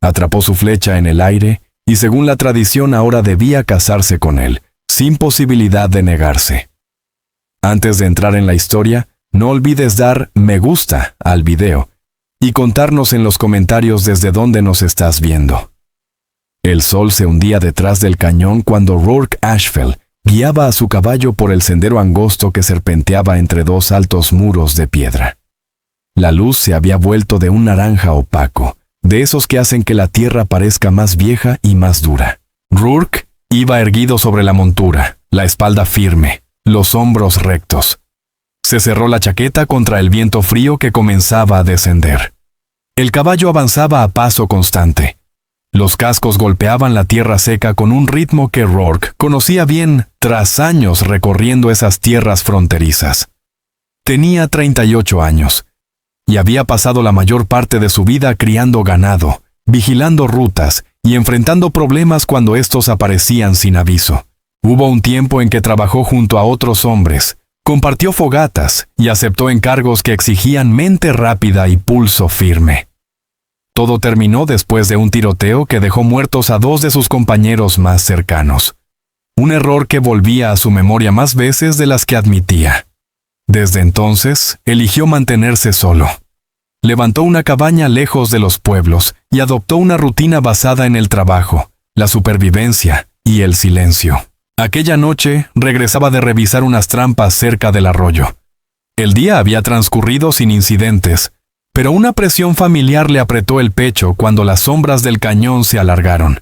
Atrapó su flecha en el aire y según la tradición ahora debía casarse con él, sin posibilidad de negarse. Antes de entrar en la historia, no olvides dar me gusta al video y contarnos en los comentarios desde dónde nos estás viendo. El sol se hundía detrás del cañón cuando Rourke Ashfield guiaba a su caballo por el sendero angosto que serpenteaba entre dos altos muros de piedra. La luz se había vuelto de un naranja opaco, de esos que hacen que la tierra parezca más vieja y más dura. Rourke iba erguido sobre la montura, la espalda firme, los hombros rectos. Se cerró la chaqueta contra el viento frío que comenzaba a descender. El caballo avanzaba a paso constante. Los cascos golpeaban la tierra seca con un ritmo que Rourke conocía bien tras años recorriendo esas tierras fronterizas. Tenía 38 años y había pasado la mayor parte de su vida criando ganado, vigilando rutas y enfrentando problemas cuando estos aparecían sin aviso. Hubo un tiempo en que trabajó junto a otros hombres, compartió fogatas y aceptó encargos que exigían mente rápida y pulso firme. Todo terminó después de un tiroteo que dejó muertos a 2 de sus compañeros más cercanos. Un error que volvía a su memoria más veces de las que admitía. Desde entonces, eligió mantenerse solo. Levantó una cabaña lejos de los pueblos y adoptó una rutina basada en el trabajo, la supervivencia y el silencio. Aquella noche regresaba de revisar unas trampas cerca del arroyo. El día había transcurrido sin incidentes, pero una presión familiar le apretó el pecho cuando las sombras del cañón se alargaron.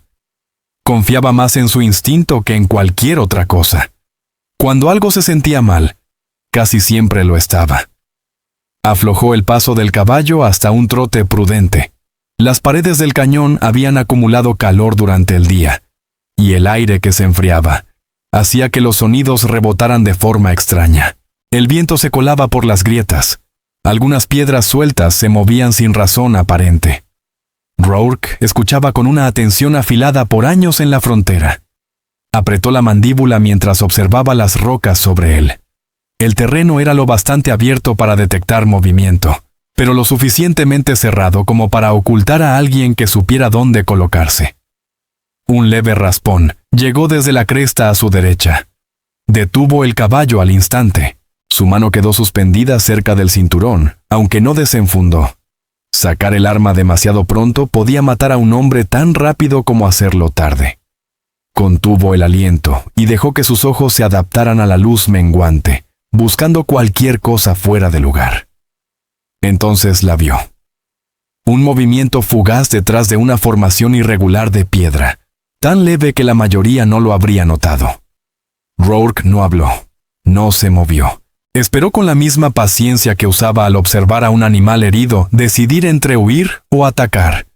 Confiaba más en su instinto que en cualquier otra cosa. Cuando algo se sentía mal, casi siempre lo estaba. Aflojó el paso del caballo hasta un trote prudente. Las paredes del cañón habían acumulado calor durante el día, y el aire que se enfriaba hacía que los sonidos rebotaran de forma extraña. El viento se colaba por las grietas. Algunas piedras sueltas se movían sin razón aparente. Rourke escuchaba con una atención afilada por años en la frontera. Apretó la mandíbula mientras observaba las rocas sobre él. El terreno era lo bastante abierto para detectar movimiento, pero lo suficientemente cerrado como para ocultar a alguien que supiera dónde colocarse. Un leve raspón llegó desde la cresta a su derecha. Detuvo el caballo al instante. Su mano quedó suspendida cerca del cinturón, aunque no desenfundó. Sacar el arma demasiado pronto podía matar a un hombre tan rápido como hacerlo tarde. Contuvo el aliento y dejó que sus ojos se adaptaran a la luz menguante, buscando cualquier cosa fuera de lugar. Entonces la vio. Un movimiento fugaz detrás de una formación irregular de piedra, tan leve que la mayoría no lo habría notado. Rourke no habló, no se movió. Esperó con la misma paciencia que usaba al observar a un animal herido decidir entre huir o atacar.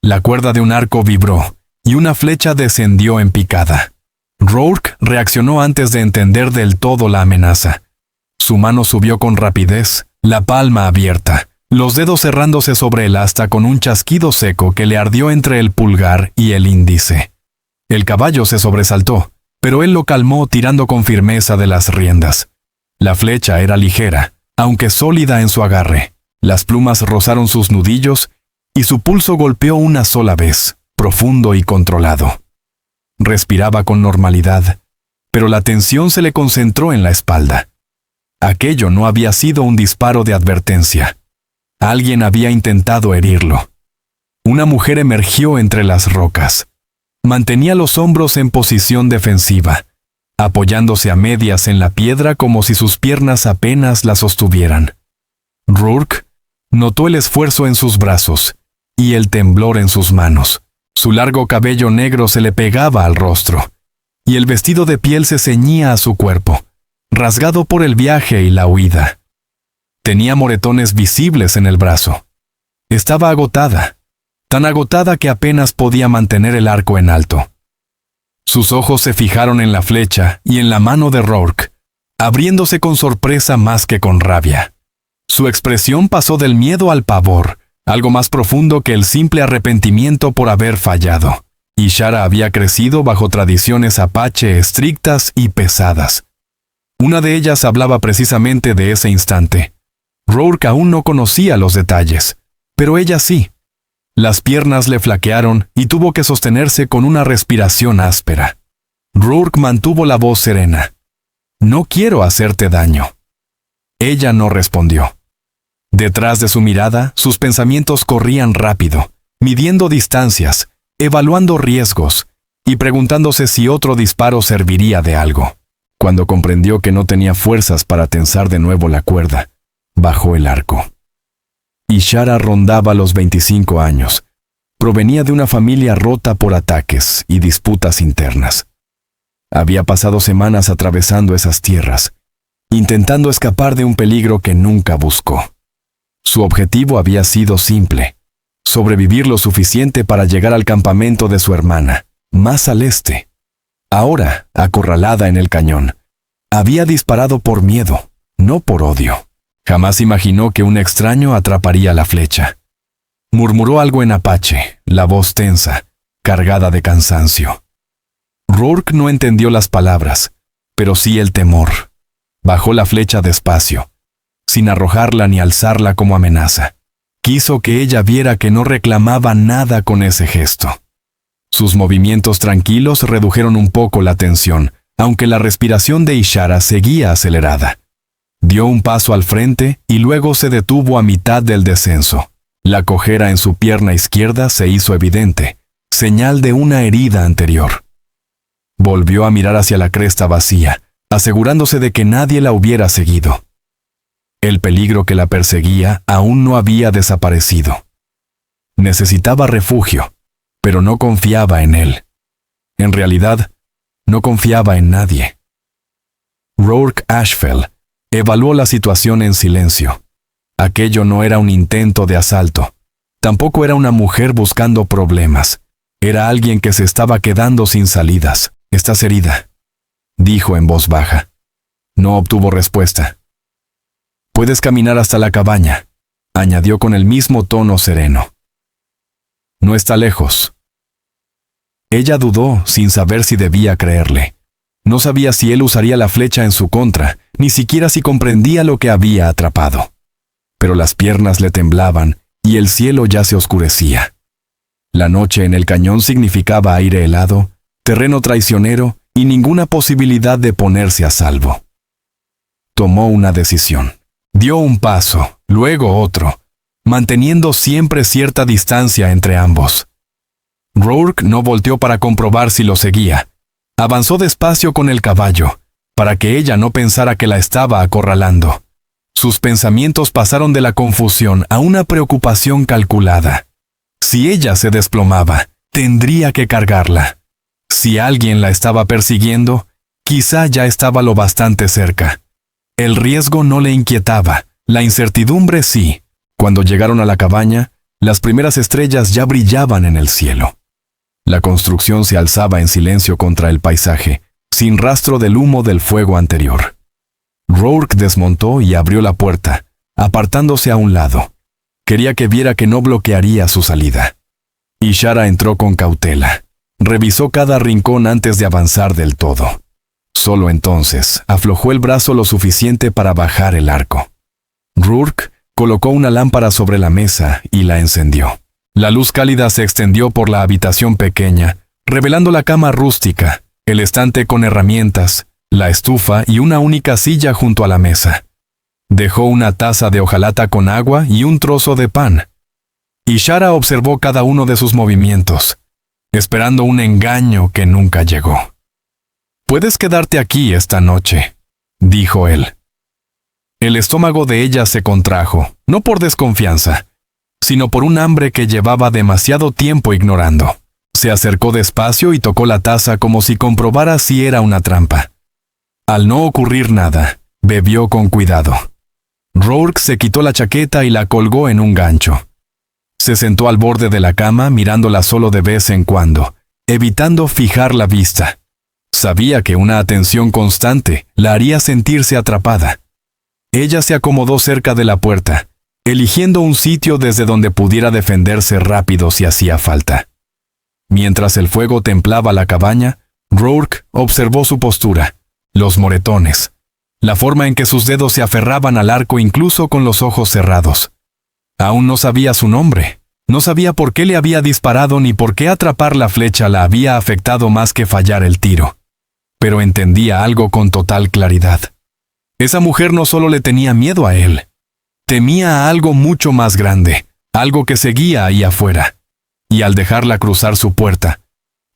La cuerda de un arco vibró y una flecha descendió en picada. Rourke reaccionó antes de entender del todo la amenaza. Su mano subió con rapidez, la palma abierta, los dedos cerrándose sobre el asta con un chasquido seco que le ardió entre el pulgar y el índice. El caballo se sobresaltó, pero él lo calmó tirando con firmeza de las riendas. La flecha era ligera, aunque sólida en su agarre. Las plumas rozaron sus nudillos y su pulso golpeó una sola vez, profundo y controlado. Respiraba con normalidad, pero la tensión se le concentró en la espalda. Aquello no había sido un disparo de advertencia. Alguien había intentado herirlo. Una mujer emergió entre las rocas. Mantenía los hombros en posición defensiva, apoyándose a medias en la piedra como si sus piernas apenas la sostuvieran. Rourke notó el esfuerzo en sus brazos y el temblor en sus manos. Su largo cabello negro se le pegaba al rostro, y el vestido de piel se ceñía a su cuerpo, rasgado por el viaje y la huida. Tenía moretones visibles en el brazo. Estaba agotada, tan agotada que apenas podía mantener el arco en alto. Sus ojos se fijaron en la flecha y en la mano de Rourke, abriéndose con sorpresa más que con rabia. Su expresión pasó del miedo al pavor, algo más profundo que el simple arrepentimiento por haber fallado. Ishara había crecido bajo tradiciones apache estrictas y pesadas. Una de ellas hablaba precisamente de ese instante. Rourke aún no conocía los detalles, pero ella sí. Las piernas le flaquearon y tuvo que sostenerse con una respiración áspera. Rourke mantuvo la voz serena. «No quiero hacerte daño». Ella no respondió. Detrás de su mirada, sus pensamientos corrían rápido, midiendo distancias, evaluando riesgos y preguntándose si otro disparo serviría de algo. Cuando comprendió que no tenía fuerzas para tensar de nuevo la cuerda, bajó el arco. Ishara rondaba los 25 años. Provenía de una familia rota por ataques y disputas internas. Había pasado semanas atravesando esas tierras, intentando escapar de un peligro que nunca buscó. Su objetivo había sido simple: sobrevivir lo suficiente para llegar al campamento de su hermana, más al este. Ahora, acorralada en el cañón, había disparado por miedo, no por odio. Jamás imaginó que un extraño atraparía la flecha. Murmuró algo en apache, la voz tensa, cargada de cansancio. Rourke no entendió las palabras, pero sí el temor. Bajó la flecha despacio, sin arrojarla ni alzarla como amenaza. Quiso que ella viera que no reclamaba nada con ese gesto. Sus movimientos tranquilos redujeron un poco la tensión, aunque la respiración de Ishara seguía acelerada. Dio un paso al frente y luego se detuvo a mitad del descenso. La cojera en su pierna izquierda se hizo evidente, señal de una herida anterior. Volvió a mirar hacia la cresta vacía, asegurándose de que nadie la hubiera seguido. El peligro que la perseguía aún no había desaparecido. Necesitaba refugio, pero no confiaba en él. En realidad, no confiaba en nadie. Rourke Ashfeld evaluó la situación en silencio. Aquello no era un intento de asalto. Tampoco era una mujer buscando problemas. Era alguien que se estaba quedando sin salidas. «Estás herida», dijo en voz baja. No obtuvo respuesta. «Puedes caminar hasta la cabaña», añadió con el mismo tono sereno. «No está lejos». Ella dudó sin saber si debía creerle. No sabía si él usaría la flecha en su contra, ni siquiera si comprendía lo que había atrapado. Pero las piernas le temblaban y el cielo ya se oscurecía. La noche en el cañón significaba aire helado, terreno traicionero y ninguna posibilidad de ponerse a salvo. Tomó una decisión. Dio un paso, luego otro, manteniendo siempre cierta distancia entre ambos. Rourke no volteó para comprobar si lo seguía. Avanzó despacio con el caballo, para que ella no pensara que la estaba acorralando. Sus pensamientos pasaron de la confusión a una preocupación calculada. Si ella se desplomaba, tendría que cargarla. Si alguien la estaba persiguiendo, quizá ya estaba lo bastante cerca. El riesgo no le inquietaba, la incertidumbre sí. Cuando llegaron a la cabaña, las primeras estrellas ya brillaban en el cielo. La construcción se alzaba en silencio contra el paisaje, sin rastro del humo del fuego anterior. Rourke desmontó y abrió la puerta, apartándose a un lado. Quería que viera que no bloquearía su salida. Ishara entró con cautela. Revisó cada rincón antes de avanzar del todo. Solo entonces aflojó el brazo lo suficiente para bajar el arco. Rourke colocó una lámpara sobre la mesa y la encendió. La luz cálida se extendió por la habitación pequeña, revelando la cama rústica, el estante con herramientas, la estufa y una única silla junto a la mesa. Dejó una taza de hojalata con agua y un trozo de pan. Ishara observó cada uno de sus movimientos, esperando un engaño que nunca llegó. «Puedes quedarte aquí esta noche», dijo él. El estómago de ella se contrajo, no por desconfianza, sino por un hambre que llevaba demasiado tiempo ignorando. Se acercó despacio y tocó la taza como si comprobara si era una trampa. Al no ocurrir nada, bebió con cuidado. Rourke se quitó la chaqueta y la colgó en un gancho. Se sentó al borde de la cama mirándola solo de vez en cuando, evitando fijar la vista. Sabía que una atención constante la haría sentirse atrapada. Ella se acomodó cerca de la puerta, eligiendo un sitio desde donde pudiera defenderse rápido si hacía falta. Mientras el fuego templaba la cabaña, Rourke observó su postura, los moretones, la forma en que sus dedos se aferraban al arco incluso con los ojos cerrados. Aún no sabía su nombre, No sabía por qué le había disparado ni por qué atrapar la flecha la había afectado más que fallar el tiro. Pero entendía algo con total claridad. Esa mujer no solo le tenía miedo a él, temía a algo mucho más grande, algo que seguía ahí afuera. Y al dejarla cruzar su puerta,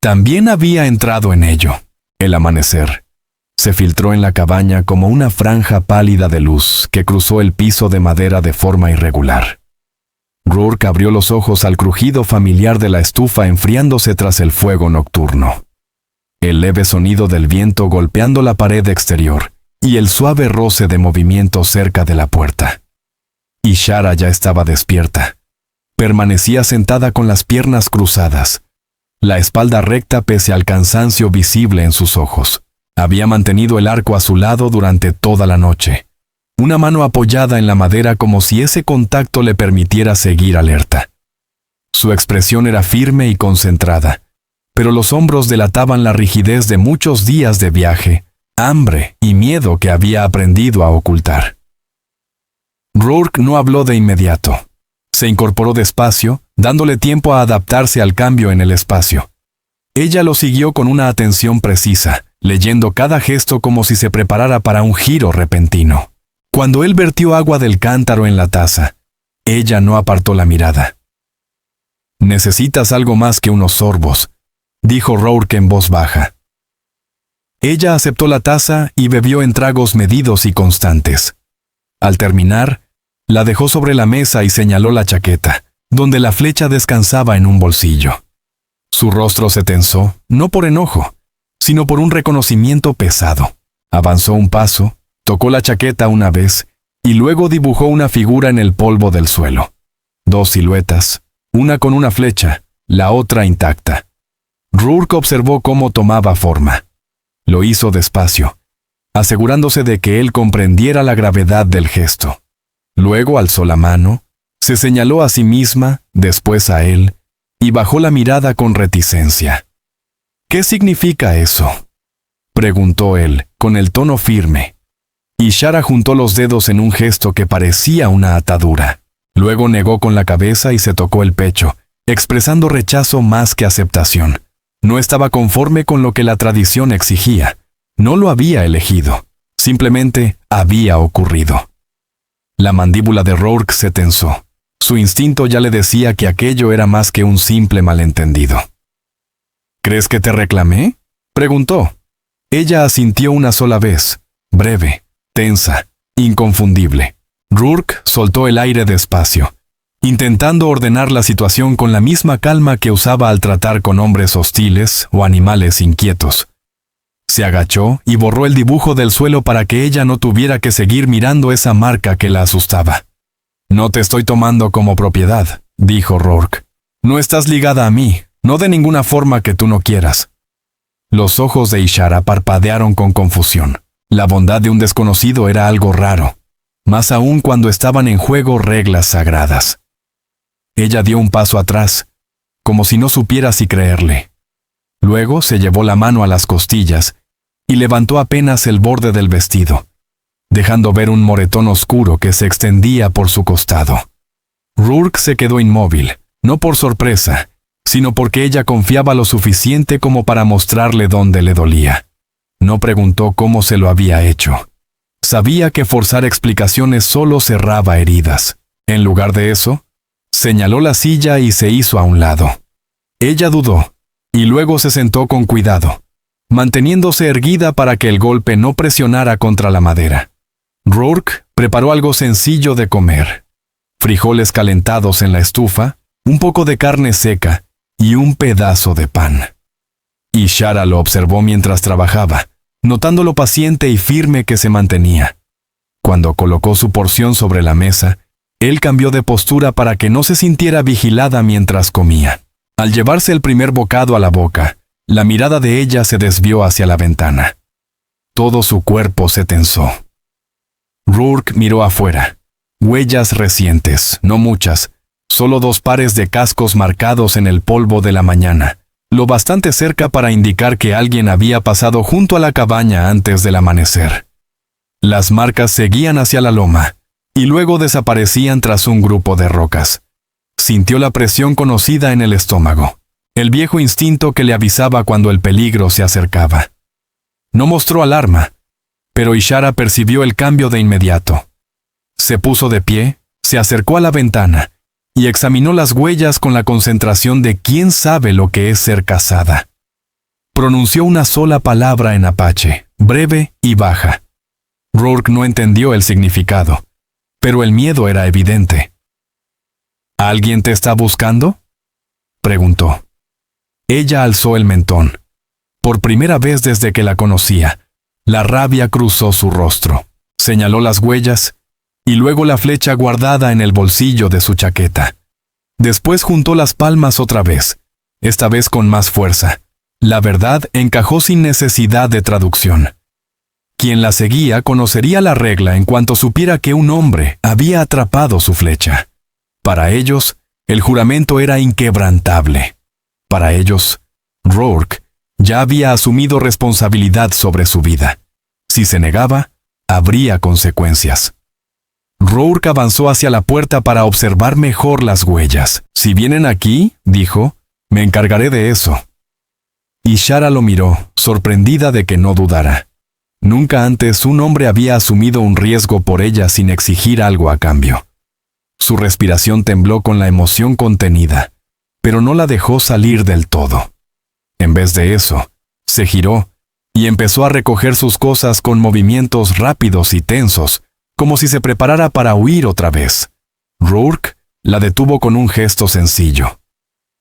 también había entrado en ello. El amanecer se filtró en la cabaña como una franja pálida de luz que cruzó el piso de madera de forma irregular. Rourke abrió los ojos al crujido familiar de la estufa enfriándose tras el fuego nocturno. El leve sonido del viento golpeando la pared exterior y el suave roce de movimiento cerca de la puerta. Ishara ya estaba despierta. Permanecía sentada con las piernas cruzadas, la espalda recta pese al cansancio visible en sus ojos. Había mantenido el arco a su lado durante toda la noche, una mano apoyada en la madera como si ese contacto le permitiera seguir alerta. Su expresión era firme y concentrada, pero los hombros delataban la rigidez de muchos días de viaje, hambre y miedo que había aprendido a ocultar. Rourke no habló de inmediato. Se incorporó despacio, dándole tiempo a adaptarse al cambio en el espacio. Ella lo siguió con una atención precisa, leyendo cada gesto como si se preparara para un giro repentino. Cuando él vertió agua del cántaro en la taza, ella no apartó la mirada. «Necesitas algo más que unos sorbos», dijo Rourke en voz baja. Ella aceptó la taza y bebió en tragos medidos y constantes. Al terminar, la dejó sobre la mesa y señaló la chaqueta, donde la flecha descansaba en un bolsillo. Su rostro se tensó, no por enojo, sino por un reconocimiento pesado. Avanzó un paso, tocó la chaqueta una vez, y luego dibujó una figura en el polvo del suelo. 2 siluetas, una con una flecha, la otra intacta. Rourke observó cómo tomaba forma. Lo hizo despacio, asegurándose de que él comprendiera la gravedad del gesto. Luego alzó la mano, se señaló a sí misma, después a él, y bajó la mirada con reticencia. «¿Qué significa eso?», preguntó él, con el tono firme. Ishara juntó los dedos en un gesto que parecía una atadura. Luego negó con la cabeza y se tocó el pecho, expresando rechazo más que aceptación. No estaba conforme con lo que la tradición exigía. No lo había elegido. Simplemente había ocurrido. La mandíbula de Rourke se tensó. Su instinto ya le decía que aquello era más que un simple malentendido. «¿Crees que te reclamé?», preguntó. Ella asintió una sola vez, breve, tensa, inconfundible. Rourke soltó el aire despacio, intentando ordenar la situación con la misma calma que usaba al tratar con hombres hostiles o animales inquietos. Se agachó y borró el dibujo del suelo para que ella no tuviera que seguir mirando esa marca que la asustaba. «No te estoy tomando como propiedad», dijo Rourke. «No estás ligada a mí, no de ninguna forma que tú no quieras». Los ojos de Ishara parpadearon con confusión. La bondad de un desconocido era algo raro, más aún cuando estaban en juego reglas sagradas. Ella dio un paso atrás, como si no supiera si creerle. Luego se llevó la mano a las costillas y levantó apenas el borde del vestido, dejando ver un moretón oscuro que se extendía por su costado. Rourke se quedó inmóvil, no por sorpresa, sino porque ella confiaba lo suficiente como para mostrarle dónde le dolía. No preguntó cómo se lo había hecho. Sabía que forzar explicaciones solo cerraba heridas. En lugar de eso, señaló la silla y se hizo a un lado. Ella dudó, y luego se sentó con cuidado, manteniéndose erguida para que el golpe no presionara contra la madera. Rourke preparó algo sencillo de comer. Frijoles calentados en la estufa, un poco de carne seca y un pedazo de pan. Ishara lo observó mientras trabajaba, notando lo paciente y firme que se mantenía. Cuando colocó su porción sobre la mesa, él cambió de postura para que no se sintiera vigilada mientras comía. Al llevarse el primer bocado a la boca, la mirada de ella se desvió hacia la ventana. Todo su cuerpo se tensó. Rourke miró afuera. Huellas recientes, no muchas, solo 2 pares de cascos marcados en el polvo de la mañana, lo bastante cerca para indicar que alguien había pasado junto a la cabaña antes del amanecer. Las marcas seguían hacia la loma, y luego desaparecían tras un grupo de rocas. sintió la presión conocida en el estómago, el viejo instinto que le avisaba cuando el peligro se acercaba. No mostró alarma, pero Ishara percibió el cambio de inmediato. Se puso de pie, se acercó a la ventana y examinó las huellas con la concentración de quien sabe lo que es ser casada. Pronunció una sola palabra en apache, breve y baja. Rourke no entendió el significado, pero el miedo era evidente. ¿Alguien te está buscando?, preguntó. Ella alzó el mentón. Por primera vez desde que la conocía, la rabia cruzó su rostro. Señaló las huellas y luego la flecha guardada en el bolsillo de su chaqueta. Después juntó las palmas otra vez, esta vez con más fuerza. La verdad encajó sin necesidad de traducción. Quien la seguía conocería la regla en cuanto supiera que un hombre había atrapado su flecha. Para ellos, el juramento era inquebrantable. Para ellos, Rourke ya había asumido responsabilidad sobre su vida. Si se negaba, habría consecuencias. Rourke avanzó hacia la puerta para observar mejor las huellas. «Si vienen aquí», dijo, «me encargaré de eso». Ishara lo miró, sorprendida de que no dudara. Nunca antes un hombre había asumido un riesgo por ella sin exigir algo a cambio. Su respiración tembló con la emoción contenida, pero no la dejó salir del todo. En vez de eso, se giró y empezó a recoger sus cosas con movimientos rápidos y tensos, como si se preparara para huir otra vez. Rourke la detuvo con un gesto sencillo.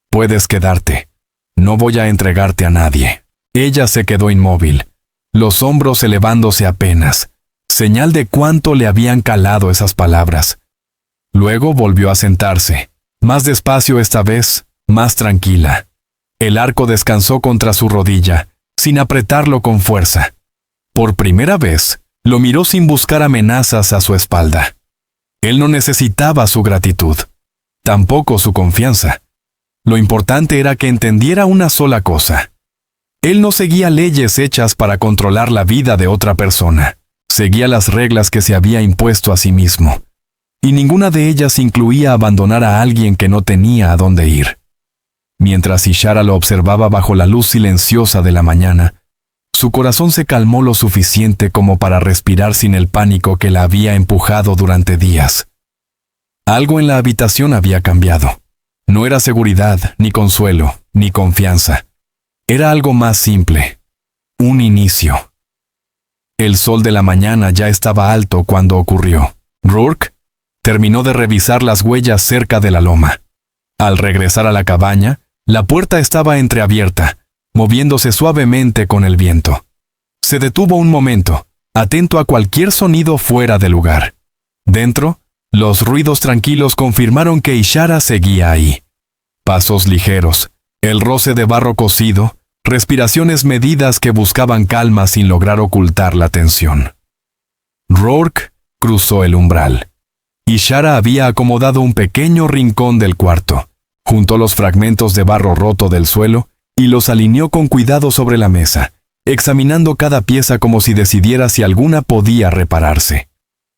«Puedes quedarte. No voy a entregarte a nadie». Ella se quedó inmóvil, los hombros elevándose apenas, señal de cuánto le habían calado esas palabras. Luego volvió a sentarse, más despacio esta vez, más tranquila. El arco descansó contra su rodilla, sin apretarlo con fuerza. Por primera vez, lo miró sin buscar amenazas a su espalda. Él no necesitaba su gratitud, tampoco su confianza. Lo importante era que entendiera una sola cosa. Él no seguía leyes hechas para controlar la vida de otra persona. Seguía las reglas que se había impuesto a sí mismo. Y ninguna de ellas incluía abandonar a alguien que no tenía a dónde ir. Mientras Ishara lo observaba bajo la luz silenciosa de la mañana, su corazón se calmó lo suficiente como para respirar sin el pánico que la había empujado durante días. Algo en la habitación había cambiado. No era seguridad, ni consuelo, ni confianza. Era algo más simple. Un inicio. El sol de la mañana ya estaba alto cuando ocurrió. Rourke terminó de revisar las huellas cerca de la loma. Al regresar a la cabaña, la puerta estaba entreabierta, moviéndose suavemente con el viento. Se detuvo un momento, atento a cualquier sonido fuera de lugar. Dentro, los ruidos tranquilos confirmaron que Ishara seguía ahí. Pasos ligeros, el roce de barro cocido, respiraciones medidas que buscaban calma sin lograr ocultar la tensión. Rourke cruzó el umbral. Ishara había acomodado un pequeño rincón del cuarto, juntó los fragmentos de barro roto del suelo y los alineó con cuidado sobre la mesa, examinando cada pieza como si decidiera si alguna podía repararse.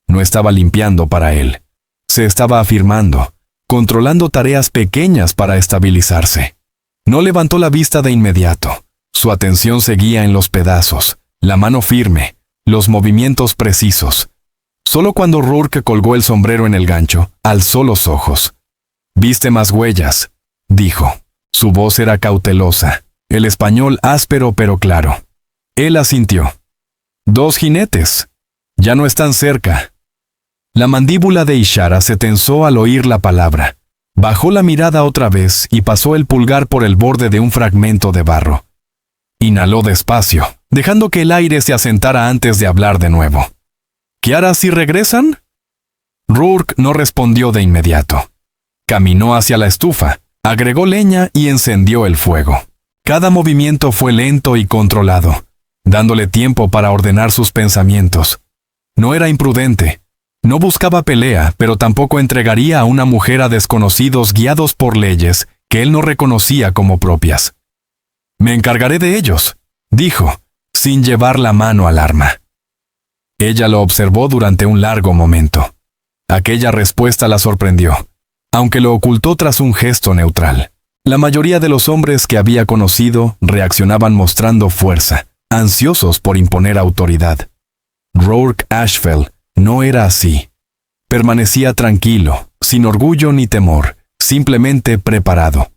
No estaba limpiando para él. Se estaba afirmando, controlando tareas pequeñas para estabilizarse. No levantó la vista de inmediato. Su atención seguía en los pedazos, la mano firme, los movimientos precisos. Solo cuando Rourke colgó el sombrero en el gancho, alzó los ojos. «¿Viste más huellas?», dijo. Su voz era cautelosa, el español áspero pero claro. Él asintió. «2 jinetes. Ya no están cerca». La mandíbula de Ishara se tensó al oír la palabra. Bajó la mirada otra vez y pasó el pulgar por el borde de un fragmento de barro. Inhaló despacio, dejando que el aire se asentara antes de hablar de nuevo. «¿Qué harás si regresan?». Rourke no respondió de inmediato. Caminó hacia la estufa, agregó leña y encendió el fuego. Cada movimiento fue lento y controlado, dándole tiempo para ordenar sus pensamientos. No era imprudente. No buscaba pelea, pero tampoco entregaría a una mujer a desconocidos guiados por leyes que él no reconocía como propias. «Me encargaré de ellos», dijo, sin llevar la mano al arma. Ella lo observó durante un largo momento. Aquella respuesta la sorprendió. aunque lo ocultó tras un gesto neutral. La mayoría de los hombres que había conocido reaccionaban mostrando fuerza, ansiosos por imponer autoridad. Rourke Ashfeld no era así. Permanecía tranquilo, sin orgullo ni temor, simplemente preparado.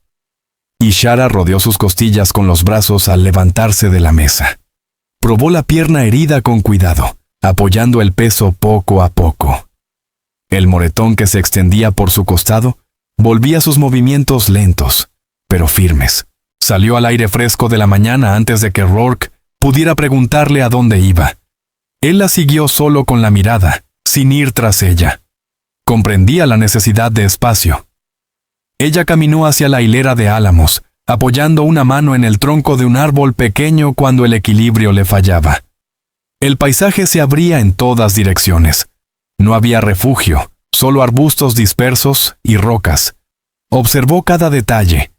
Ishara rodeó sus costillas con los brazos al levantarse de la mesa. Probó la pierna herida con cuidado, apoyando el peso poco a poco. El moretón que se extendía por su costado volvía sus movimientos lentos, pero firmes. Salió al aire fresco de la mañana antes de que Rourke pudiera preguntarle a dónde iba. Él la siguió solo con la mirada, sin ir tras ella. Comprendía la necesidad de espacio. Ella caminó hacia la hilera de álamos, apoyando una mano en el tronco de un árbol pequeño cuando el equilibrio le fallaba. El paisaje se abría en todas direcciones. No había refugio, solo arbustos dispersos y rocas. Observó cada detalle: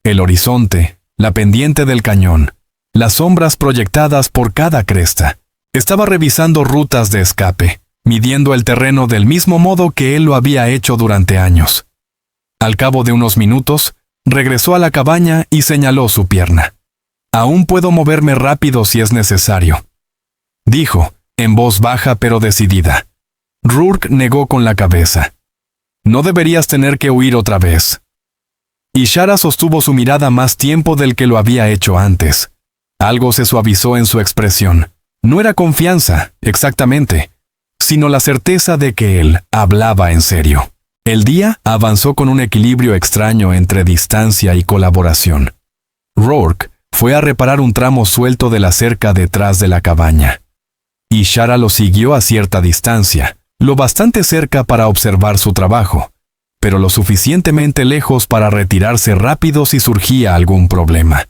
el horizonte, la pendiente del cañón, las sombras proyectadas por cada cresta. Estaba revisando rutas de escape, midiendo el terreno del mismo modo que él lo había hecho durante años. Al cabo de unos minutos, regresó a la cabaña y señaló su pierna. «Aún puedo moverme rápido si es necesario», dijo, en voz baja pero decidida. Rourke negó con la cabeza. «No deberías tener que huir otra vez». Ishara sostuvo su mirada más tiempo del que lo había hecho antes. Algo se suavizó en su expresión. No era confianza, exactamente, sino la certeza de que él hablaba en serio. El día avanzó con un equilibrio extraño entre distancia y colaboración. Rourke fue a reparar un tramo suelto de la cerca detrás de la cabaña. Ishara lo siguió a cierta distancia, lo bastante cerca para observar su trabajo, pero lo suficientemente lejos para retirarse rápido si surgía algún problema.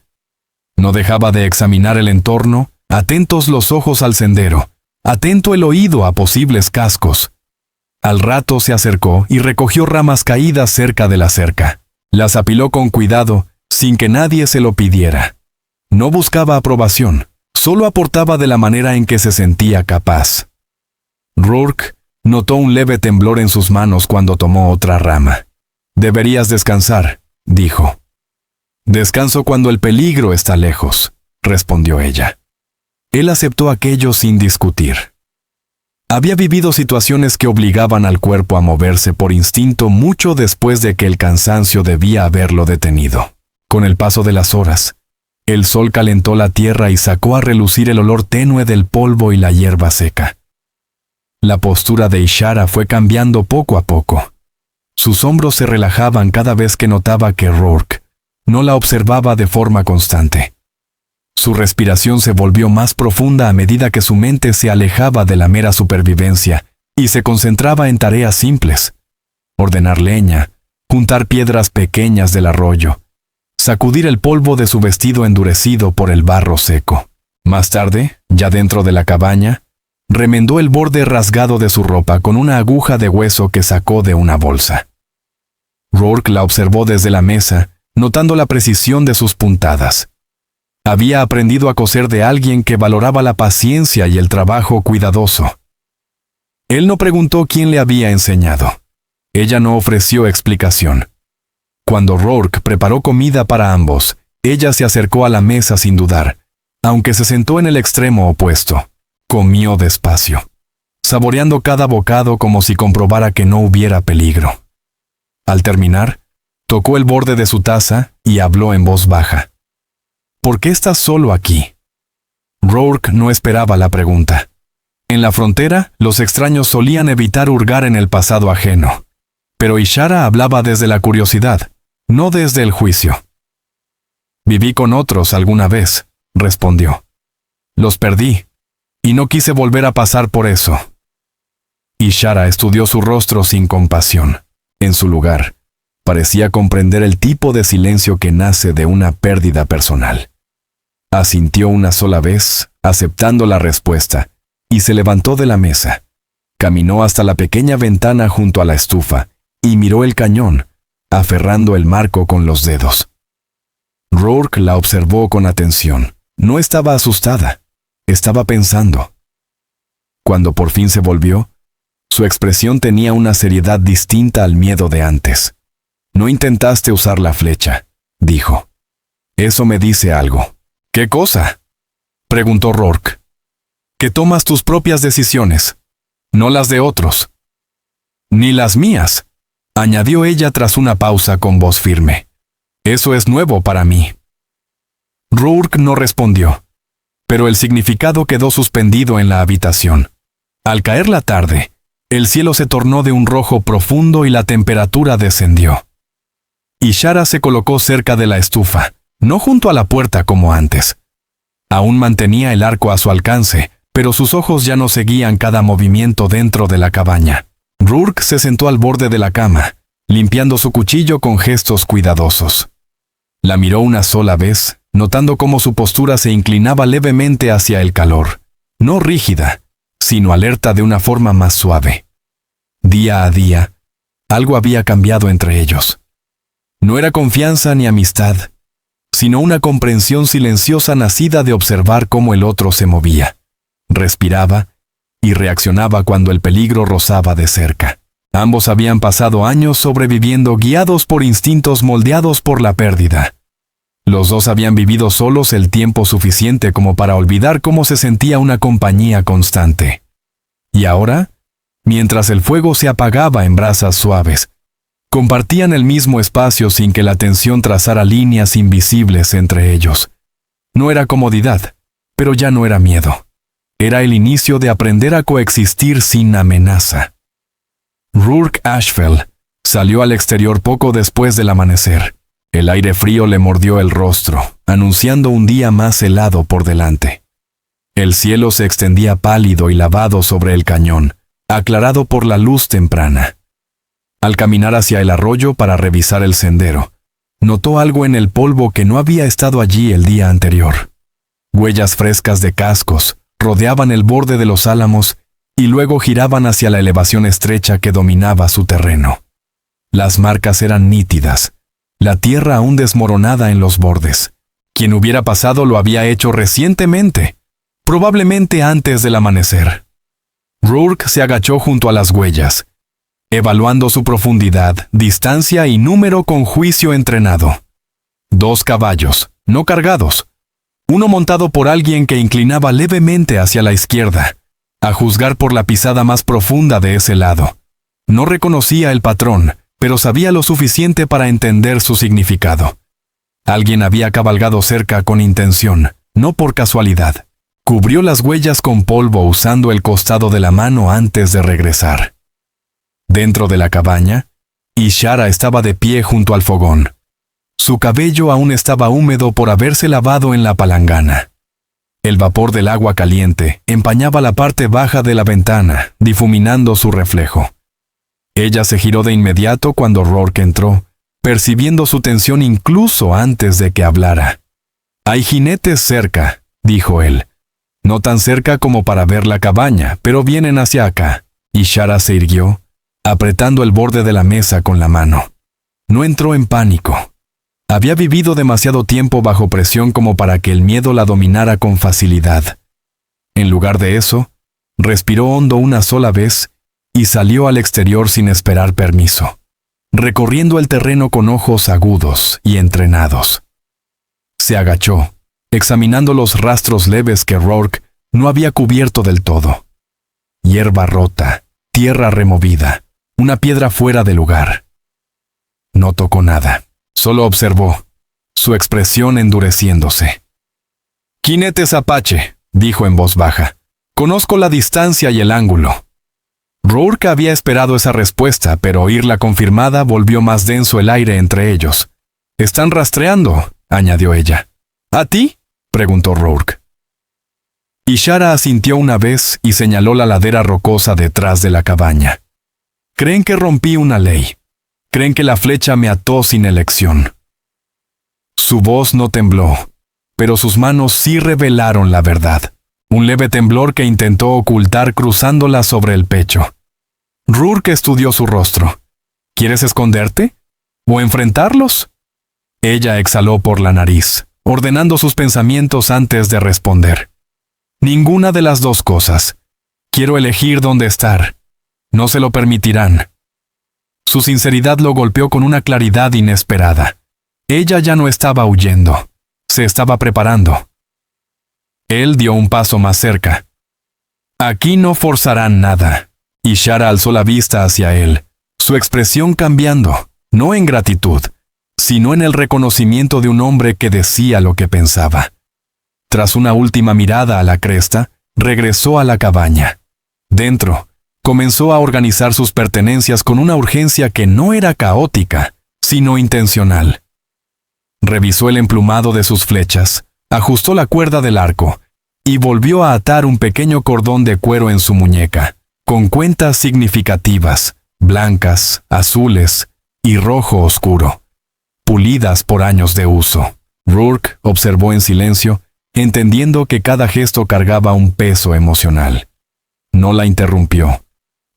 No dejaba de examinar el entorno, atentos los ojos al sendero, atento el oído a posibles cascos. Al rato se acercó y recogió ramas caídas cerca de la cerca. Las apiló con cuidado, sin que nadie se lo pidiera. No buscaba aprobación, solo aportaba de la manera en que se sentía capaz. Rourke notó un leve temblor en sus manos cuando tomó otra rama. «Deberías descansar», dijo. «Descanso cuando el peligro está lejos», respondió ella. Él aceptó aquello sin discutir. Había vivido situaciones que obligaban al cuerpo a moverse por instinto mucho después de que el cansancio debía haberlo detenido. Con el paso de las horas, el sol calentó la tierra y sacó a relucir el olor tenue del polvo y la hierba seca. La postura de Ishara fue cambiando poco a poco. Sus hombros se relajaban cada vez que notaba que Rourke no la observaba de forma constante. Su respiración se volvió más profunda a medida que su mente se alejaba de la mera supervivencia y se concentraba en tareas simples: ordenar leña, juntar piedras pequeñas del arroyo, sacudir el polvo de su vestido endurecido por el barro seco. Más tarde, ya dentro de la cabaña, remendó el borde rasgado de su ropa con una aguja de hueso que sacó de una bolsa. Rourke la observó desde la mesa, notando la precisión de sus puntadas. Había aprendido a coser de alguien que valoraba la paciencia y el trabajo cuidadoso. Él no preguntó quién le había enseñado. Ella no ofreció explicación. Cuando Rourke preparó comida para ambos, ella se acercó a la mesa sin dudar, aunque se sentó en el extremo opuesto. Comió despacio, saboreando cada bocado como si comprobara que no hubiera peligro. Al terminar, tocó el borde de su taza y habló en voz baja. «¿Por qué estás solo aquí?» Rourke no esperaba la pregunta. En la frontera, los extraños solían evitar hurgar en el pasado ajeno. Pero Ishara hablaba desde la curiosidad, no desde el juicio. «Viví con otros alguna vez», respondió. «Los perdí, y no quise volver a pasar por eso». Ishara estudió su rostro sin compasión. En su lugar, parecía comprender el tipo de silencio que nace de una pérdida personal. Asintió una sola vez, aceptando la respuesta, y se levantó de la mesa. Caminó hasta la pequeña ventana junto a la estufa y miró el cañón, aferrando el marco con los dedos. Rourke la observó con atención. No estaba asustada, estaba pensando. Cuando por fin se volvió, su expresión tenía una seriedad distinta al miedo de antes. No intentaste usar la flecha, dijo. Eso me dice algo. ¿Qué cosa?, preguntó Rourke. Que tomas tus propias decisiones, no las de otros. Ni las mías, añadió ella tras una pausa con voz firme. Eso es nuevo para mí. Rourke no respondió, pero el significado quedó suspendido en la habitación. Al caer la tarde, el cielo se tornó de un rojo profundo y la temperatura descendió. Ishara se colocó cerca de la estufa, no junto a la puerta como antes. Aún mantenía el arco a su alcance, pero sus ojos ya no seguían cada movimiento dentro de la cabaña. Rourke se sentó al borde de la cama, limpiando su cuchillo con gestos cuidadosos. La miró una sola vez, notando cómo su postura se inclinaba levemente hacia el calor, no rígida, sino alerta de una forma más suave. Día a día, algo había cambiado entre ellos. No era confianza ni amistad, sino una comprensión silenciosa nacida de observar cómo el otro se movía, respiraba y reaccionaba cuando el peligro rozaba de cerca. Ambos habían pasado años sobreviviendo guiados por instintos moldeados por la pérdida. Los dos habían vivido solos el tiempo suficiente como para olvidar cómo se sentía una compañía constante. Y ahora, mientras el fuego se apagaba en brasas suaves, compartían el mismo espacio sin que la tensión trazara líneas invisibles entre ellos. No era comodidad, pero ya no era miedo. Era el inicio de aprender a coexistir sin amenaza. Rourke Ashfeld salió al exterior poco después del amanecer. El aire frío le mordió el rostro, anunciando un día más helado por delante. El cielo se extendía pálido y lavado sobre el cañón, aclarado por la luz temprana. Al caminar hacia el arroyo para revisar el sendero, notó algo en el polvo que no había estado allí el día anterior. Huellas frescas de cascos rodeaban el borde de los álamos y luego giraban hacia la elevación estrecha que dominaba su terreno. Las marcas eran nítidas, la tierra aún desmoronada en los bordes. Quien hubiera pasado lo había hecho recientemente, probablemente antes del amanecer. Rourke se agachó junto a las huellas, evaluando su profundidad, distancia y número con juicio entrenado. 2 caballos, no cargados. Uno montado por alguien que inclinaba levemente hacia la izquierda, a juzgar por la pisada más profunda de ese lado. No reconocía el patrón, pero sabía lo suficiente para entender su significado. Alguien había cabalgado cerca con intención, no por casualidad. Cubrió las huellas con polvo usando el costado de la mano antes de regresar. Dentro de la cabaña, Ishara estaba de pie junto al fogón. Su cabello aún estaba húmedo por haberse lavado en la palangana. El vapor del agua caliente empañaba la parte baja de la ventana, difuminando su reflejo. Ella se giró de inmediato cuando Rourke entró, percibiendo su tensión incluso antes de que hablara. «Hay jinetes cerca», dijo él. «No tan cerca como para ver la cabaña, pero vienen hacia acá». Ishara se irguió, apretando el borde de la mesa con la mano. No entró en pánico. Había vivido demasiado tiempo bajo presión como para que el miedo la dominara con facilidad. En lugar de eso, respiró hondo una sola vez y salió al exterior sin esperar permiso, recorriendo el terreno con ojos agudos y entrenados. Se agachó, examinando los rastros leves que Rourke no había cubierto del todo. Hierba rota, tierra removida, una piedra fuera de lugar. No tocó nada, solo observó, su expresión endureciéndose. «Jinetes apache», dijo en voz baja. «Conozco la distancia y el ángulo». Rourke había esperado esa respuesta, pero oírla confirmada volvió más denso el aire entre ellos. «Están rastreando», añadió ella. «¿A ti?», preguntó Rourke. Ishara asintió una vez y señaló la ladera rocosa detrás de la cabaña. «Creen que rompí una ley. Creen que la flecha me ató sin elección». Su voz no tembló, pero sus manos sí revelaron la verdad. Un leve temblor que intentó ocultar cruzándola sobre el pecho. Rourke estudió su rostro. «¿Quieres esconderte? ¿O enfrentarlos?» Ella exhaló por la nariz, ordenando sus pensamientos antes de responder. «Ninguna de las dos cosas. Quiero elegir dónde estar. No se lo permitirán». Su sinceridad lo golpeó con una claridad inesperada. Ella ya no estaba huyendo. Se estaba preparando. Él dio un paso más cerca. Aquí no forzarán nada. Y Shara alzó la vista hacia él, su expresión cambiando, no en gratitud, sino en el reconocimiento de un hombre que decía lo que pensaba. Tras una última mirada a la cresta, regresó a la cabaña. Dentro, comenzó a organizar sus pertenencias con una urgencia que no era caótica, sino intencional. Revisó el emplumado de sus flechas, ajustó la cuerda del arco y volvió a atar un pequeño cordón de cuero en su muñeca, con cuentas significativas, blancas, azules y rojo oscuro, pulidas por años de uso. Rourke observó en silencio, entendiendo que cada gesto cargaba un peso emocional. No la interrumpió.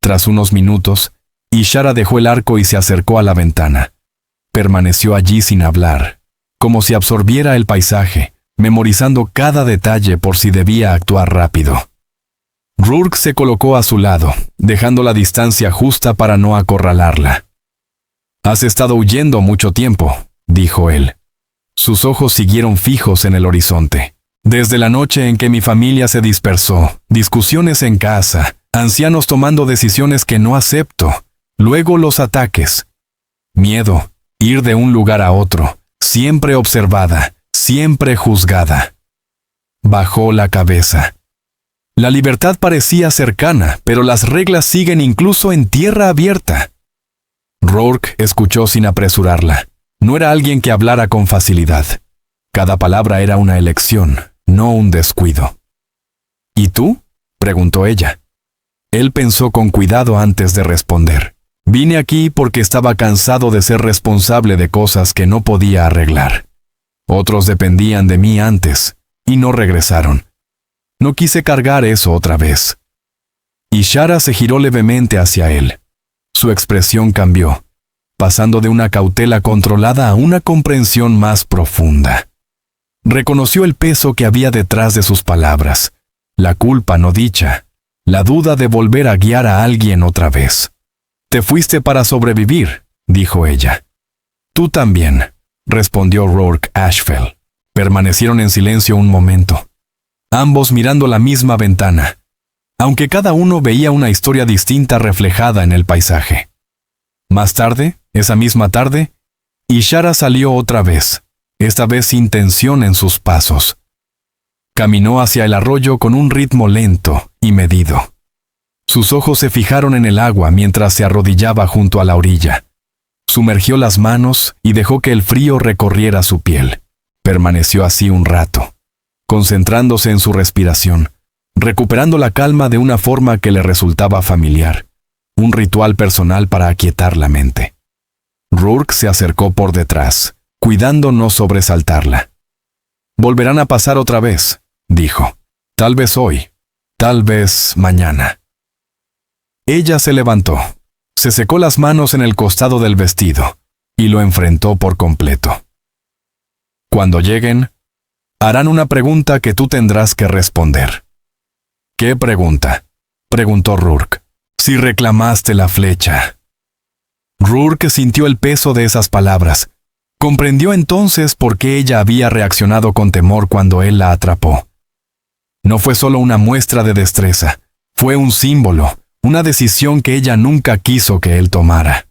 Tras unos minutos, Ishara dejó el arco y se acercó a la ventana. Permaneció allí sin hablar, como si absorbiera el paisaje, memorizando cada detalle por si debía actuar rápido. Rourke se colocó a su lado, dejando la distancia justa para no acorralarla. «Has estado huyendo mucho tiempo», dijo él. Sus ojos siguieron fijos en el horizonte. «Desde la noche en que mi familia se dispersó, discusiones en casa, ancianos tomando decisiones que no acepto, luego los ataques. Miedo, ir de un lugar a otro, siempre observada, siempre juzgada». Bajó la cabeza. La libertad parecía cercana, pero las reglas siguen incluso en tierra abierta. Rourke escuchó sin apresurarla. No era alguien que hablara con facilidad. Cada palabra era una elección, no un descuido. «¿Y tú?», preguntó ella. Él pensó con cuidado antes de responder. «Vine aquí porque estaba cansado de ser responsable de cosas que no podía arreglar. Otros dependían de mí antes, y no regresaron. No quise cargar eso otra vez». Ishara se giró levemente hacia él. Su expresión cambió, pasando de una cautela controlada a una comprensión más profunda. Reconoció el peso que había detrás de sus palabras, la culpa no dicha, la duda de volver a guiar a alguien otra vez. «Te fuiste para sobrevivir», dijo ella. «Tú también», respondió Rourke Ashfeld. Permanecieron en silencio un momento, ambos mirando la misma ventana, aunque cada uno veía una historia distinta reflejada en el paisaje. Más tarde, esa misma tarde, Ishara salió otra vez, esta vez sin tensión en sus pasos. Caminó hacia el arroyo con un ritmo lento y medido. Sus ojos se fijaron en el agua mientras se arrodillaba junto a la orilla. Sumergió las manos y dejó que el frío recorriera su piel. Permaneció así un rato, concentrándose en su respiración, recuperando la calma de una forma que le resultaba familiar, un ritual personal para aquietar la mente. Rourke se acercó por detrás, cuidando no sobresaltarla. «Volverán a pasar otra vez», dijo. «Tal vez hoy, tal vez mañana». Ella se levantó, se secó las manos en el costado del vestido y lo enfrentó por completo. «Cuando lleguen, harán una pregunta que tú tendrás que responder». «¿Qué pregunta?», preguntó Rourke. «Si reclamaste la flecha». Rourke sintió el peso de esas palabras. Comprendió entonces por qué ella había reaccionado con temor cuando él la atrapó. No fue solo una muestra de destreza, fue un símbolo, una decisión que ella nunca quiso que él tomara.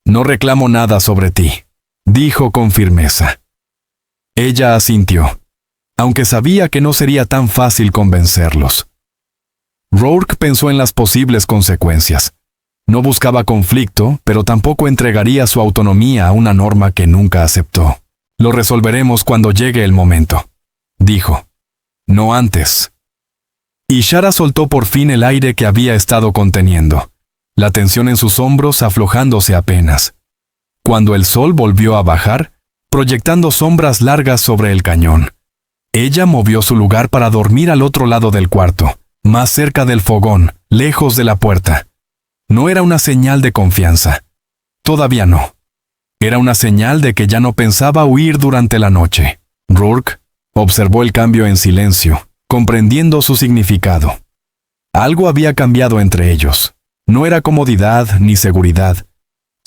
«No reclamo nada sobre ti», dijo con firmeza. Ella asintió, aunque sabía que no sería tan fácil convencerlos. Rourke pensó en las posibles consecuencias. No buscaba conflicto, pero tampoco entregaría su autonomía a una norma que nunca aceptó. «Lo resolveremos cuando llegue el momento», dijo. «No antes». Ishara soltó por fin el aire que había estado conteniendo, la tensión en sus hombros aflojándose apenas. Cuando el sol volvió a bajar, proyectando sombras largas sobre el cañón, ella movió su lugar para dormir al otro lado del cuarto, más cerca del fogón, lejos de la puerta. No era una señal de confianza. Todavía no. Era una señal de que ya no pensaba huir durante la noche. Rourke observó el cambio en silencio, comprendiendo su significado. Algo había cambiado entre ellos. No era comodidad ni seguridad,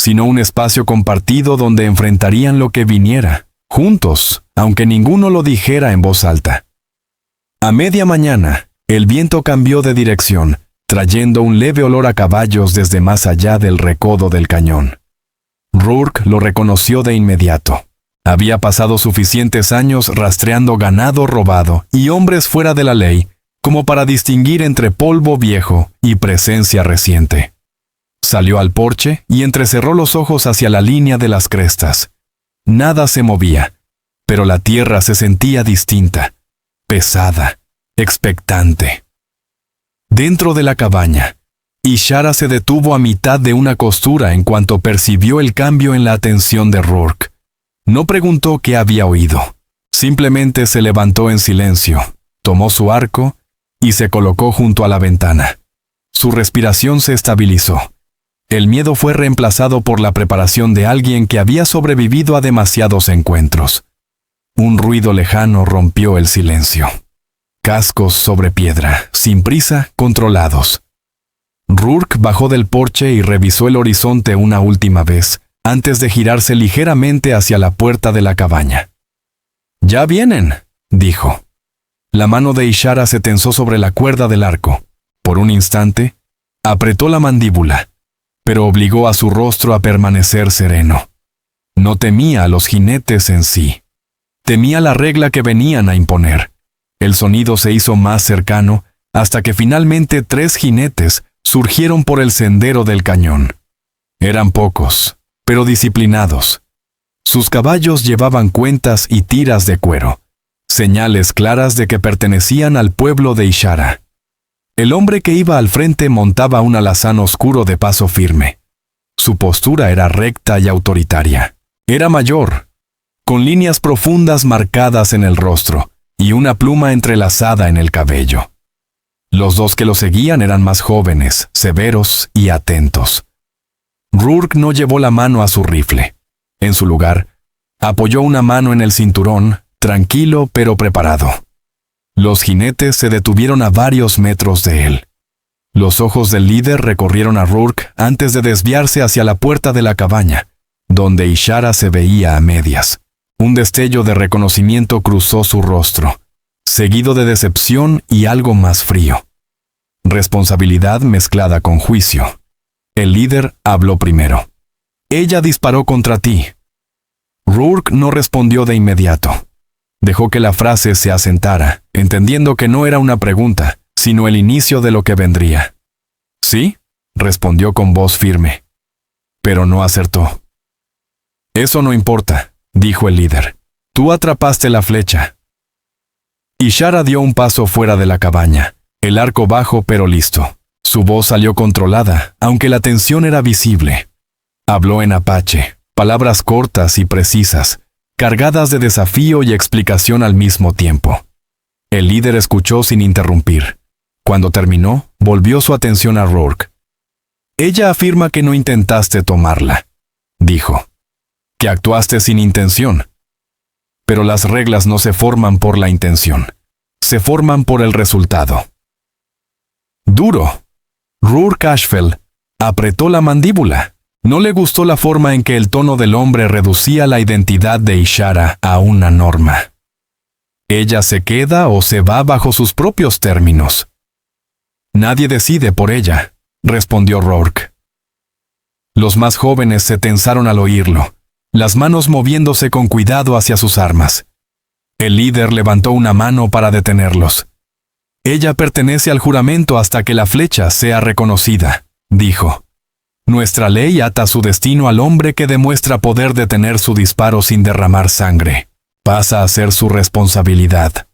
sino un espacio compartido donde enfrentarían lo que viniera, juntos, aunque ninguno lo dijera en voz alta. A media mañana, el viento cambió de dirección, trayendo un leve olor a caballos desde más allá del recodo del cañón. Rourke lo reconoció de inmediato. Había pasado suficientes años rastreando ganado robado y hombres fuera de la ley como para distinguir entre polvo viejo y presencia reciente. Salió al porche y entrecerró los ojos hacia la línea de las crestas. Nada se movía, pero la tierra se sentía distinta, pesada, expectante. Dentro de la cabaña, Ishara se detuvo a mitad de una costura en cuanto percibió el cambio en la atención de Rourke. No preguntó qué había oído. Simplemente se levantó en silencio, tomó su arco y se colocó junto a la ventana. Su respiración se estabilizó. El miedo fue reemplazado por la preparación de alguien que había sobrevivido a demasiados encuentros. Un ruido lejano rompió el silencio. Cascos sobre piedra, sin prisa, controlados. Rourke bajó del porche y revisó el horizonte una última vez, antes de girarse ligeramente hacia la puerta de la cabaña. «Ya vienen», dijo. La mano de Ishara se tensó sobre la cuerda del arco. Por un instante, apretó la mandíbula, pero obligó a su rostro a permanecer sereno. No temía a los jinetes en sí. Temía la regla que venían a imponer. El sonido se hizo más cercano hasta que finalmente 3 jinetes surgieron por el sendero del cañón. Eran pocos, pero disciplinados. Sus caballos llevaban cuentas y tiras de cuero, señales claras de que pertenecían al pueblo de Ishara. El hombre que iba al frente montaba un alazán oscuro de paso firme. Su postura era recta y autoritaria. Era mayor, con líneas profundas marcadas en el rostro y una pluma entrelazada en el cabello. Los 2 que lo seguían eran más jóvenes, severos y atentos. Rourke no llevó la mano a su rifle. En su lugar, apoyó una mano en el cinturón, tranquilo pero preparado. Los jinetes se detuvieron a varios metros de él. Los ojos del líder recorrieron a Rourke antes de desviarse hacia la puerta de la cabaña, donde Ishara se veía a medias. Un destello de reconocimiento cruzó su rostro, seguido de decepción y algo más frío. Responsabilidad mezclada con juicio. El líder habló primero. «Ella disparó contra ti». Rourke no respondió de inmediato. Dejó que la frase se asentara, entendiendo que no era una pregunta, sino el inicio de lo que vendría. «¿Sí?», respondió con voz firme. Pero no acertó. «Eso no importa», dijo el líder. «Tú atrapaste la flecha». Ishara dio un paso fuera de la cabaña, el arco bajo pero listo. Su voz salió controlada, aunque la tensión era visible. Habló en apache, palabras cortas y precisas, cargadas de desafío y explicación al mismo tiempo. El líder escuchó sin interrumpir. Cuando terminó, volvió su atención a Rourke. «Ella afirma que no intentaste tomarla», dijo. «Que actuaste sin intención. Pero las reglas no se forman por la intención. Se forman por el resultado». Duro. Rourke Ashfeld apretó la mandíbula. No le gustó la forma en que el tono del hombre reducía la identidad de Ishara a una norma. «Ella se queda o se va bajo sus propios términos». «Nadie decide por ella», respondió Rourke. Los más jóvenes se tensaron al oírlo, las manos moviéndose con cuidado hacia sus armas. El líder levantó una mano para detenerlos. «Ella pertenece al juramento hasta que la flecha sea reconocida», dijo. «Nuestra ley ata su destino al hombre que demuestra poder detener su disparo sin derramar sangre. Pasa a ser su responsabilidad».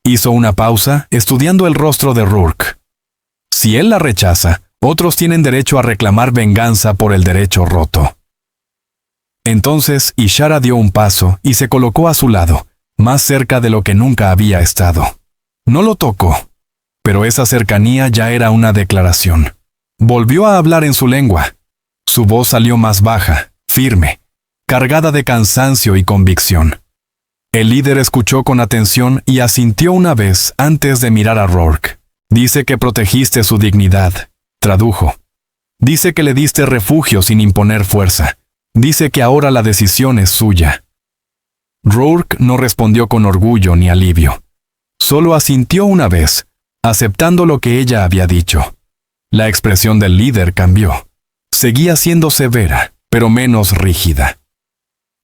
Hizo una pausa, estudiando el rostro de Rourke. Si él la rechaza, otros tienen derecho a reclamar venganza por el derecho roto. Entonces Ishara dio un paso y se colocó a su lado, más cerca de lo que nunca había estado. No lo tocó, pero esa cercanía ya era una declaración. Volvió a hablar en su lengua. Su voz salió más baja, firme, cargada de cansancio y convicción. El líder escuchó con atención y asintió una vez antes de mirar a Rourke. «Dice que protegiste su dignidad», tradujo. Dice que le diste refugio sin imponer fuerza. Dice que ahora la decisión es suya. Rourke no respondió con orgullo ni alivio. Solo asintió una vez, aceptando lo que ella había dicho. La expresión del líder cambió. Seguía siendo severa, pero menos rígida.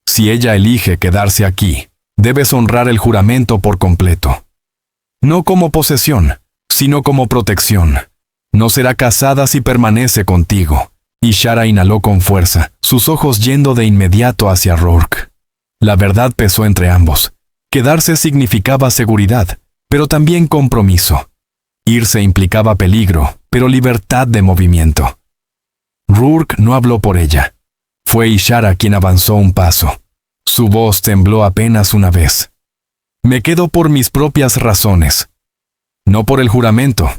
Si ella elige quedarse aquí, debes honrar el juramento por completo. No como posesión, sino como protección. No será casada si permanece contigo. Ishara inhaló con fuerza, sus ojos yendo de inmediato hacia Rourke. La verdad pesó entre ambos. Quedarse significaba seguridad, pero también compromiso. Irse implicaba peligro, pero libertad de movimiento. Rourke no habló por ella. Fue Ishara quien avanzó un paso. Su voz tembló apenas una vez. Me quedo por mis propias razones. No por el juramento.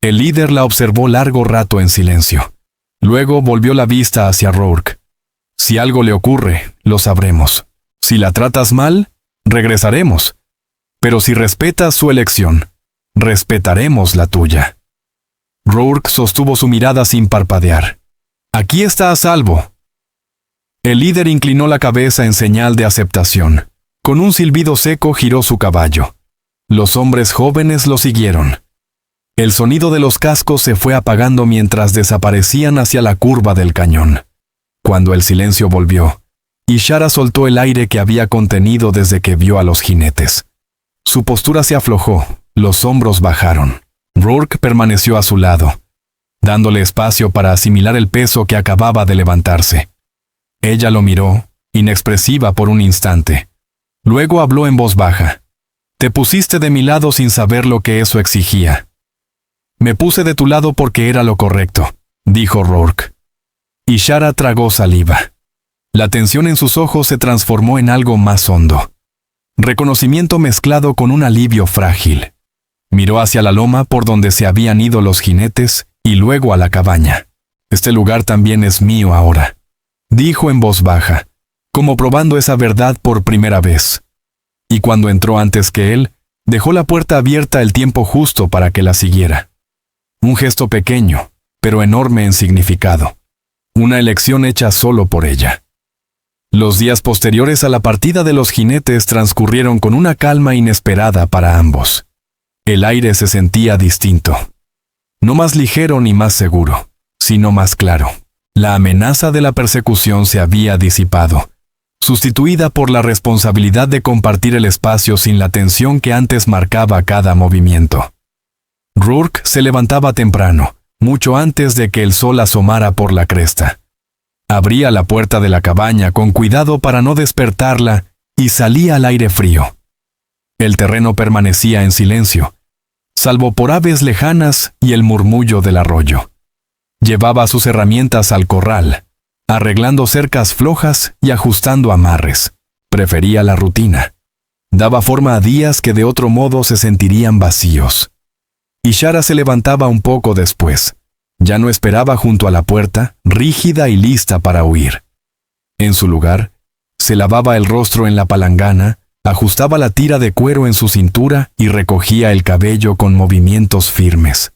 El líder la observó largo rato en silencio. Luego volvió la vista hacia Rourke. Si algo le ocurre, lo sabremos. Si la tratas mal, regresaremos. Pero si respetas su elección, respetaremos la tuya. Rourke sostuvo su mirada sin parpadear. Aquí está a salvo. El líder inclinó la cabeza en señal de aceptación. Con un silbido seco giró su caballo. Los hombres jóvenes lo siguieron. El sonido de los cascos se fue apagando mientras desaparecían hacia la curva del cañón. Cuando el silencio volvió, Ishara soltó el aire que había contenido desde que vio a los jinetes. Su postura se aflojó, los hombros bajaron. Rourke permaneció a su lado, dándole espacio para asimilar el peso que acababa de levantarse. Ella lo miró, inexpresiva por un instante. Luego habló en voz baja. Te pusiste de mi lado sin saber lo que eso exigía. Me puse de tu lado porque era lo correcto, dijo Rourke. Ishara tragó saliva. La tensión en sus ojos se transformó en algo más hondo. Reconocimiento mezclado con un alivio frágil. Miró hacia la loma por donde se habían ido los jinetes y luego a la cabaña. Este lugar también es mío ahora, dijo en voz baja, como probando esa verdad por primera vez. Y cuando entró antes que él, dejó la puerta abierta el tiempo justo para que la siguiera. Un gesto pequeño, pero enorme en significado. Una elección hecha solo por ella. Los días posteriores a la partida de los jinetes transcurrieron con una calma inesperada para ambos. El aire se sentía distinto. No más ligero ni más seguro, sino más claro. La amenaza de la persecución se había disipado, sustituida por la responsabilidad de compartir el espacio sin la tensión que antes marcaba cada movimiento. Rourke se levantaba temprano, mucho antes de que el sol asomara por la cresta. Abría la puerta de la cabaña con cuidado para no despertarla y salía al aire frío. El terreno permanecía en silencio, salvo por aves lejanas y el murmullo del arroyo. Llevaba sus herramientas al corral, arreglando cercas flojas y ajustando amarres. Prefería la rutina. Daba forma a días que de otro modo se sentirían vacíos. Ishara se levantaba un poco después. Ya no esperaba junto a la puerta, rígida y lista para huir. En su lugar, se lavaba el rostro en la palangana, ajustaba la tira de cuero en su cintura y recogía el cabello con movimientos firmes.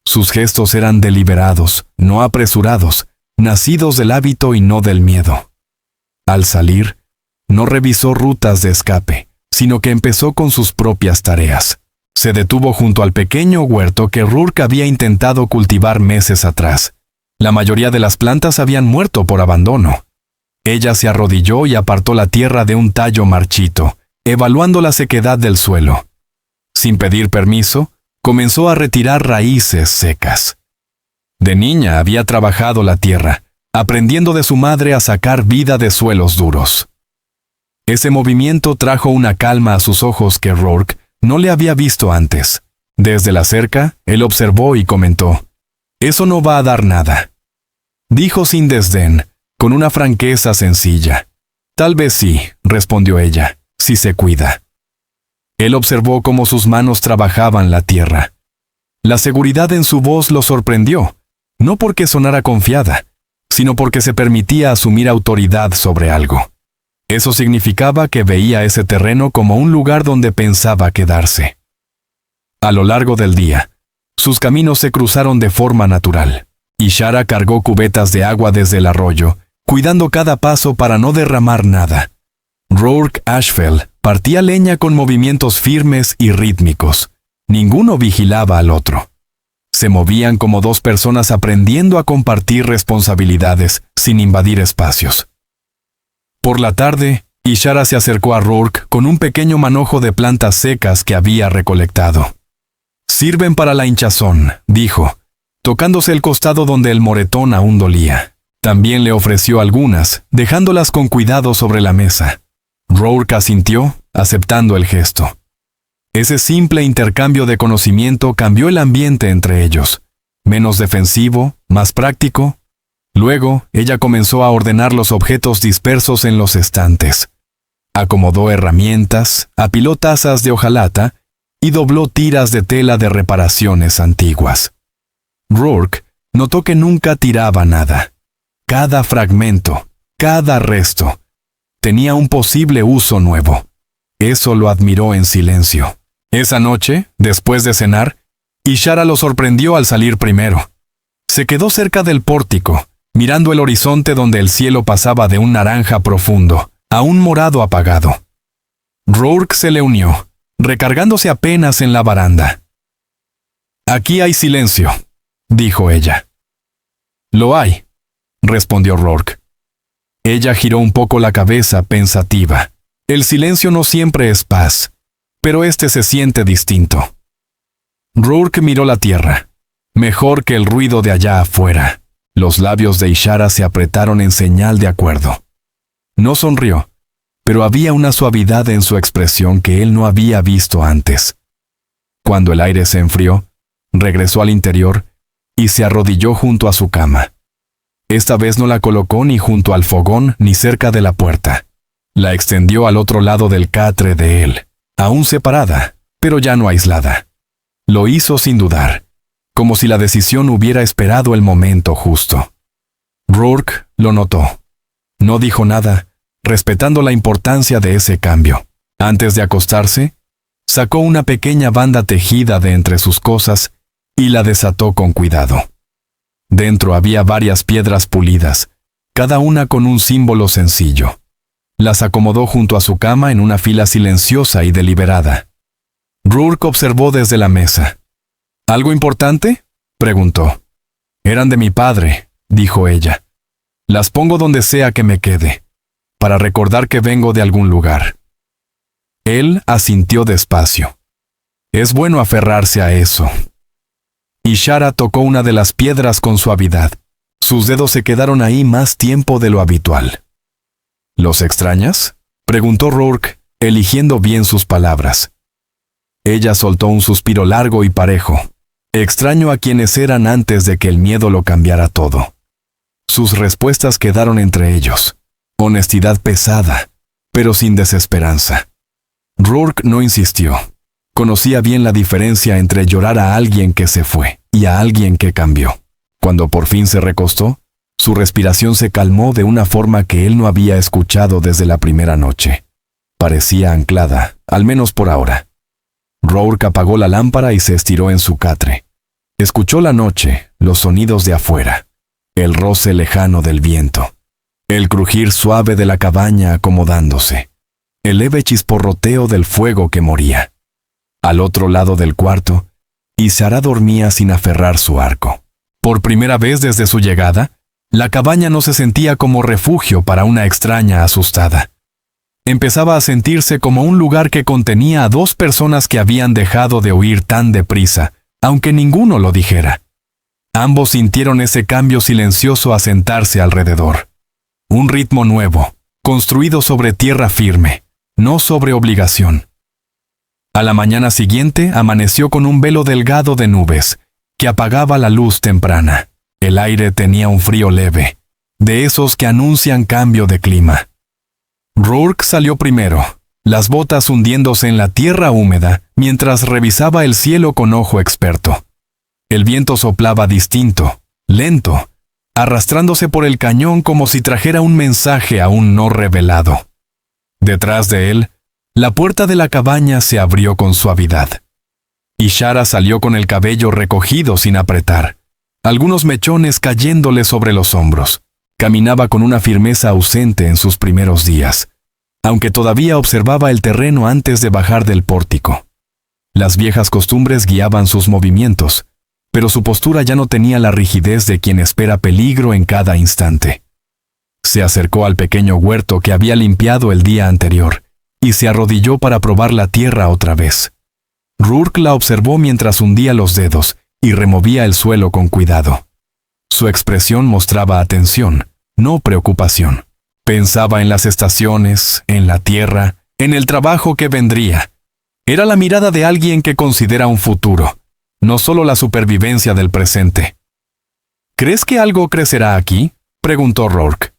Sus gestos eran deliberados, no apresurados, nacidos del hábito y no del miedo. Al salir, no revisó rutas de escape, sino que empezó con sus propias tareas. Se detuvo junto al pequeño huerto que Rourke había intentado cultivar meses atrás. La mayoría de las plantas habían muerto por abandono. Ella se arrodilló y apartó la tierra de un tallo marchito, evaluando la sequedad del suelo. Sin pedir permiso, comenzó a retirar raíces secas. De niña había trabajado la tierra, aprendiendo de su madre a sacar vida de suelos duros. Ese movimiento trajo una calma a sus ojos que Rourke no le había visto antes. Desde la cerca, él observó y comentó: «Eso no va a dar nada», dijo sin desdén, con una franqueza sencilla. «Tal vez sí», respondió ella, «si se cuida». Él observó cómo sus manos trabajaban la tierra. La seguridad en su voz lo sorprendió, no porque sonara confiada, sino porque se permitía asumir autoridad sobre algo. Eso significaba que veía ese terreno como un lugar donde pensaba quedarse. A lo largo del día, sus caminos se cruzaron de forma natural. Ishara cargó cubetas de agua desde el arroyo, cuidando cada paso para no derramar nada. Rourke Ashfeld partía leña con movimientos firmes y rítmicos. Ninguno vigilaba al otro. Se movían como dos personas aprendiendo a compartir responsabilidades sin invadir espacios. Por la tarde, Ishara se acercó a Rourke con un pequeño manojo de plantas secas que había recolectado. «Sirven para la hinchazón», dijo, tocándose el costado donde el moretón aún dolía. También le ofreció algunas, dejándolas con cuidado sobre la mesa. Rourke asintió, aceptando el gesto. Ese simple intercambio de conocimiento cambió el ambiente entre ellos. Menos defensivo, más práctico. Luego, ella comenzó a ordenar los objetos dispersos en los estantes. Acomodó herramientas, apiló tazas de hojalata y dobló tiras de tela de reparaciones antiguas. Rourke notó que nunca tiraba nada. Cada fragmento, cada resto, tenía un posible uso nuevo. Eso lo admiró en silencio. Esa noche, después de cenar, Ishara lo sorprendió al salir primero. Se quedó cerca del pórtico, mirando el horizonte donde el cielo pasaba de un naranja profundo a un morado apagado. Rourke se le unió, recargándose apenas en la baranda. «Aquí hay silencio», dijo ella. «Lo hay», respondió Rourke. Ella giró un poco la cabeza, pensativa. El silencio no siempre es paz, pero este se siente distinto. Rourke miró la tierra. Mejor que el ruido de allá afuera. Los labios de Ishara se apretaron en señal de acuerdo. No sonrió, pero había una suavidad en su expresión que él no había visto antes. Cuando el aire se enfrió, regresó al interior y se arrodilló junto a su cama. Esta vez no la colocó ni junto al fogón ni cerca de la puerta. La extendió al otro lado del catre de él, aún separada, pero ya no aislada. Lo hizo sin dudar, como si la decisión hubiera esperado el momento justo. Rourke lo notó. No dijo nada, respetando la importancia de ese cambio. Antes de acostarse, sacó una pequeña banda tejida de entre sus cosas y la desató con cuidado. Dentro había varias piedras pulidas, cada una con un símbolo sencillo. Las acomodó junto a su cama en una fila silenciosa y deliberada. Rourke observó desde la mesa. ¿Algo importante?, preguntó. «Eran de mi padre», dijo ella. «Las pongo donde sea que me quede, para recordar que vengo de algún lugar». Él asintió despacio. «Es bueno aferrarse a eso». Ishara tocó una de las piedras con suavidad. Sus dedos se quedaron ahí más tiempo de lo habitual. «¿Los extrañas?», preguntó Rourke, eligiendo bien sus palabras. Ella soltó un suspiro largo y parejo. «Extraño a quienes eran antes de que el miedo lo cambiara todo». Sus respuestas quedaron entre ellos. Honestidad pesada, pero sin desesperanza. Rourke no insistió. Conocía bien la diferencia entre llorar a alguien que se fue y a alguien que cambió. Cuando por fin se recostó, su respiración se calmó de una forma que él no había escuchado desde la primera noche. Parecía anclada, al menos por ahora. Rourke apagó la lámpara y se estiró en su catre. Escuchó la noche, los sonidos de afuera, el roce lejano del viento, el crujir suave de la cabaña acomodándose, el leve chisporroteo del fuego que moría. Al otro lado del cuarto, Ishara dormía sin aferrar su arco. Por primera vez desde su llegada, la cabaña no se sentía como refugio para una extraña asustada. Empezaba a sentirse como un lugar que contenía a dos personas que habían dejado de huir tan deprisa, aunque ninguno lo dijera. Ambos sintieron ese cambio silencioso asentarse alrededor. Un ritmo nuevo, construido sobre tierra firme, no sobre obligación. A la mañana siguiente amaneció con un velo delgado de nubes, que apagaba la luz temprana. El aire tenía un frío leve, de esos que anuncian cambio de clima. Rourke salió primero, las botas hundiéndose en la tierra húmeda, mientras revisaba el cielo con ojo experto. El viento soplaba distinto, lento, arrastrándose por el cañón como si trajera un mensaje aún no revelado. Detrás de él, la puerta de la cabaña se abrió con suavidad. Ishara salió con el cabello recogido sin apretar, algunos mechones cayéndole sobre los hombros. Caminaba con una firmeza ausente en sus primeros días, aunque todavía observaba el terreno antes de bajar del pórtico. Las viejas costumbres guiaban sus movimientos, pero su postura ya no tenía la rigidez de quien espera peligro en cada instante. Se acercó al pequeño huerto que había limpiado el día anterior y se arrodilló para probar la tierra otra vez. Rourke la observó mientras hundía los dedos y removía el suelo con cuidado. Su expresión mostraba atención, no preocupación. Pensaba en las estaciones, en la tierra, en el trabajo que vendría. Era la mirada de alguien que considera un futuro, no solo la supervivencia del presente. ¿Crees que algo crecerá aquí?, preguntó Rourke.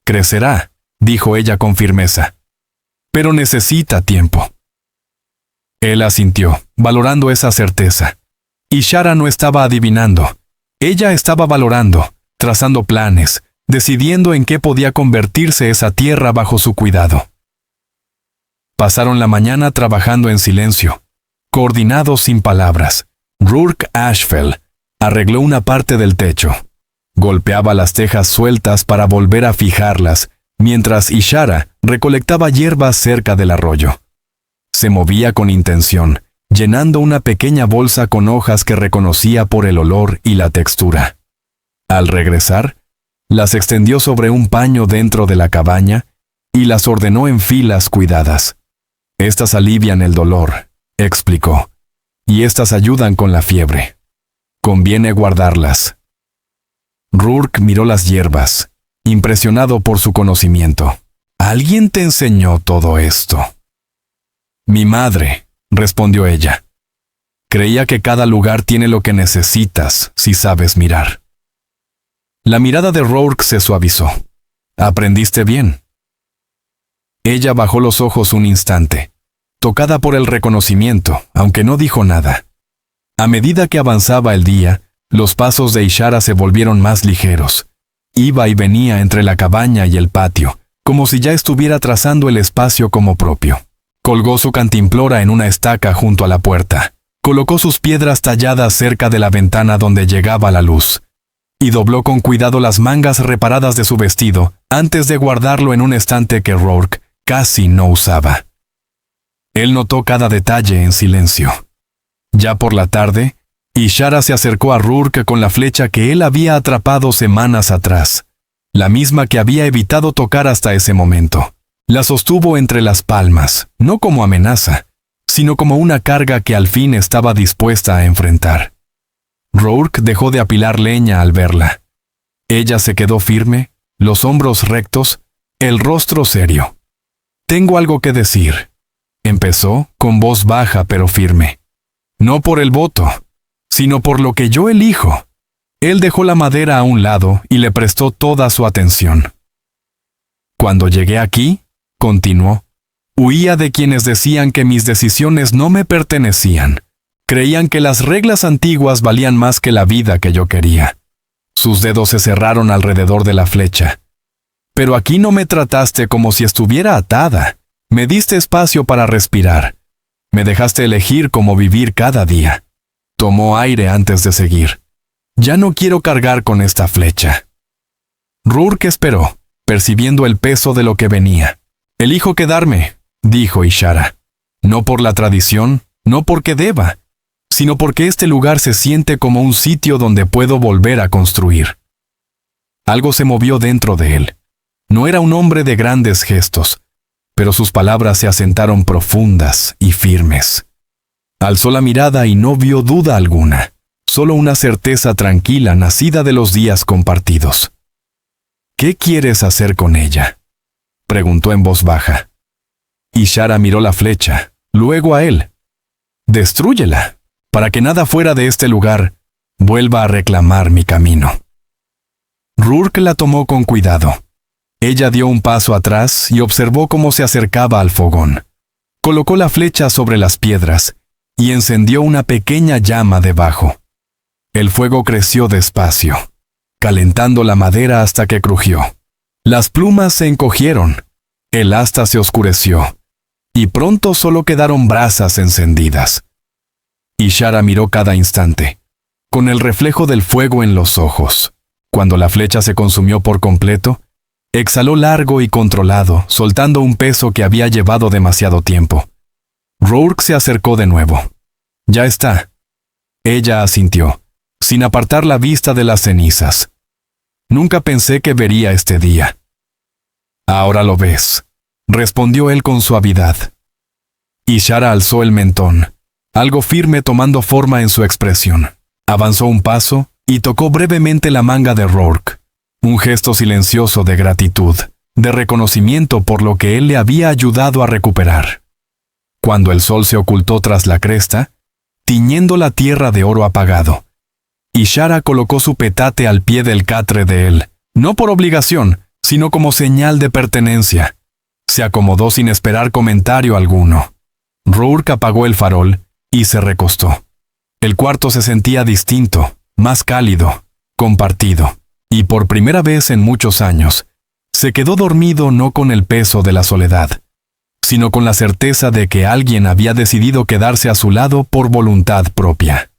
Crecerá, dijo ella con firmeza. Pero necesita tiempo. Él asintió, valorando esa certeza. Y Shara no estaba adivinando. Ella estaba valorando, trazando planes, decidiendo en qué podía convertirse esa tierra bajo su cuidado. Pasaron la mañana trabajando en silencio, coordinados sin palabras. Rourke Ashfeld arregló una parte del techo. Golpeaba las tejas sueltas para volver a fijarlas, mientras Ishara recolectaba hierbas cerca del arroyo. Se movía con intención, llenando una pequeña bolsa con hojas que reconocía por el olor y la textura. Al regresar, las extendió sobre un paño dentro de la cabaña y las ordenó en filas cuidadas. Estas alivian el dolor, explicó, y estas ayudan con la fiebre. Conviene guardarlas. Rourke miró las hierbas, impresionado por su conocimiento. ¿Alguien te enseñó todo esto? Mi madre, respondió ella. Creía que cada lugar tiene lo que necesitas si sabes mirar. La mirada de Rourke se suavizó. ¿Aprendiste bien? Ella bajó los ojos un instante, tocada por el reconocimiento, aunque no dijo nada. A medida que avanzaba el día, los pasos de Ishara se volvieron más ligeros. Iba y venía entre la cabaña y el patio, como si ya estuviera trazando el espacio como propio. Colgó su cantimplora en una estaca junto a la puerta, colocó sus piedras talladas cerca de la ventana donde llegaba la luz, y dobló con cuidado las mangas reparadas de su vestido antes de guardarlo en un estante que Rourke casi no usaba. Él notó cada detalle en silencio. Ya por la tarde, Ishara se acercó a Rourke con la flecha que él había atrapado semanas atrás, la misma que había evitado tocar hasta ese momento. La sostuvo entre las palmas, no como amenaza, sino como una carga que al fin estaba dispuesta a enfrentar. Rourke dejó de apilar leña al verla. Ella se quedó firme, los hombros rectos, el rostro serio. «Tengo algo que decir», empezó con voz baja pero firme. «No por el voto, sino por lo que yo elijo». Él dejó la madera a un lado y le prestó toda su atención. «Cuando llegué aquí», continuó, «huía de quienes decían que mis decisiones no me pertenecían. Creían que las reglas antiguas valían más que la vida que yo quería». Sus dedos se cerraron alrededor de la flecha. «Pero aquí no me trataste como si estuviera atada. Me diste espacio para respirar. Me dejaste elegir cómo vivir cada día». Tomó aire antes de seguir. «Ya no quiero cargar con esta flecha». Rourke esperó, percibiendo el peso de lo que venía. «Elijo quedarme», dijo Ishara. «No por la tradición, no porque deba, sino porque este lugar se siente como un sitio donde puedo volver a construir». Algo se movió dentro de él. No era un hombre de grandes gestos, pero sus palabras se asentaron profundas y firmes. Alzó la mirada y no vio duda alguna, solo una certeza tranquila nacida de los días compartidos. «¿Qué quieres hacer con ella?», preguntó en voz baja. Ishara miró la flecha, luego a él. «Destrúyela, para que nada fuera de este lugar vuelva a reclamar mi camino». Rourke la tomó con cuidado. Ella dio un paso atrás y observó cómo se acercaba al fogón. Colocó la flecha sobre las piedras y encendió una pequeña llama debajo. El fuego creció despacio, calentando la madera hasta que crujió. Las plumas se encogieron, el asta se oscureció, y pronto solo quedaron brasas encendidas. Ishara miró cada instante. con el reflejo del fuego en los ojos. Cuando la flecha se consumió por completo, exhaló largo y controlado, soltando un peso que había llevado demasiado tiempo. Rourke se acercó de nuevo. «Ya está». Ella asintió, sin apartar la vista de las cenizas. «Nunca pensé que vería este día». «Ahora lo ves», respondió él con suavidad. Ishara alzó el mentón, algo firme tomando forma en su expresión. Avanzó un paso y tocó brevemente la manga de Rourke, un gesto silencioso de gratitud, de reconocimiento por lo que él le había ayudado a recuperar. Cuando el sol se ocultó tras la cresta, tiñendo la tierra de oro apagado, Ishara colocó su petate al pie del catre de él, no por obligación, sino como señal de pertenencia. Se acomodó sin esperar comentario alguno. Rourke apagó el farol y se recostó. El cuarto se sentía distinto, más cálido, compartido, y por primera vez en muchos años, se quedó dormido no con el peso de la soledad, sino con la certeza de que alguien había decidido quedarse a su lado por voluntad propia.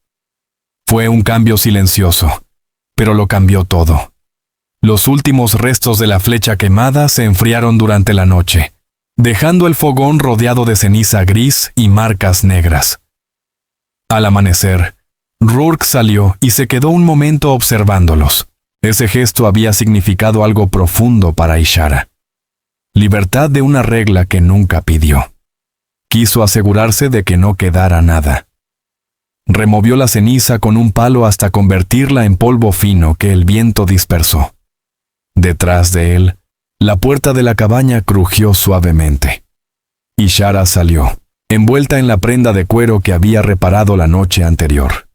Fue un cambio silencioso, pero lo cambió todo. Los últimos restos de la flecha quemada se enfriaron durante la noche, dejando el fogón rodeado de ceniza gris y marcas negras. Al amanecer, Rourke salió y se quedó un momento observándolos. Ese gesto había significado algo profundo para Ishara. Libertad de una regla que nunca pidió. Quiso asegurarse de que no quedara nada. Removió la ceniza con un palo hasta convertirla en polvo fino que el viento dispersó. Detrás de él, la puerta de la cabaña crujió suavemente. Ishara salió, envuelta en la prenda de cuero que había reparado la noche anterior.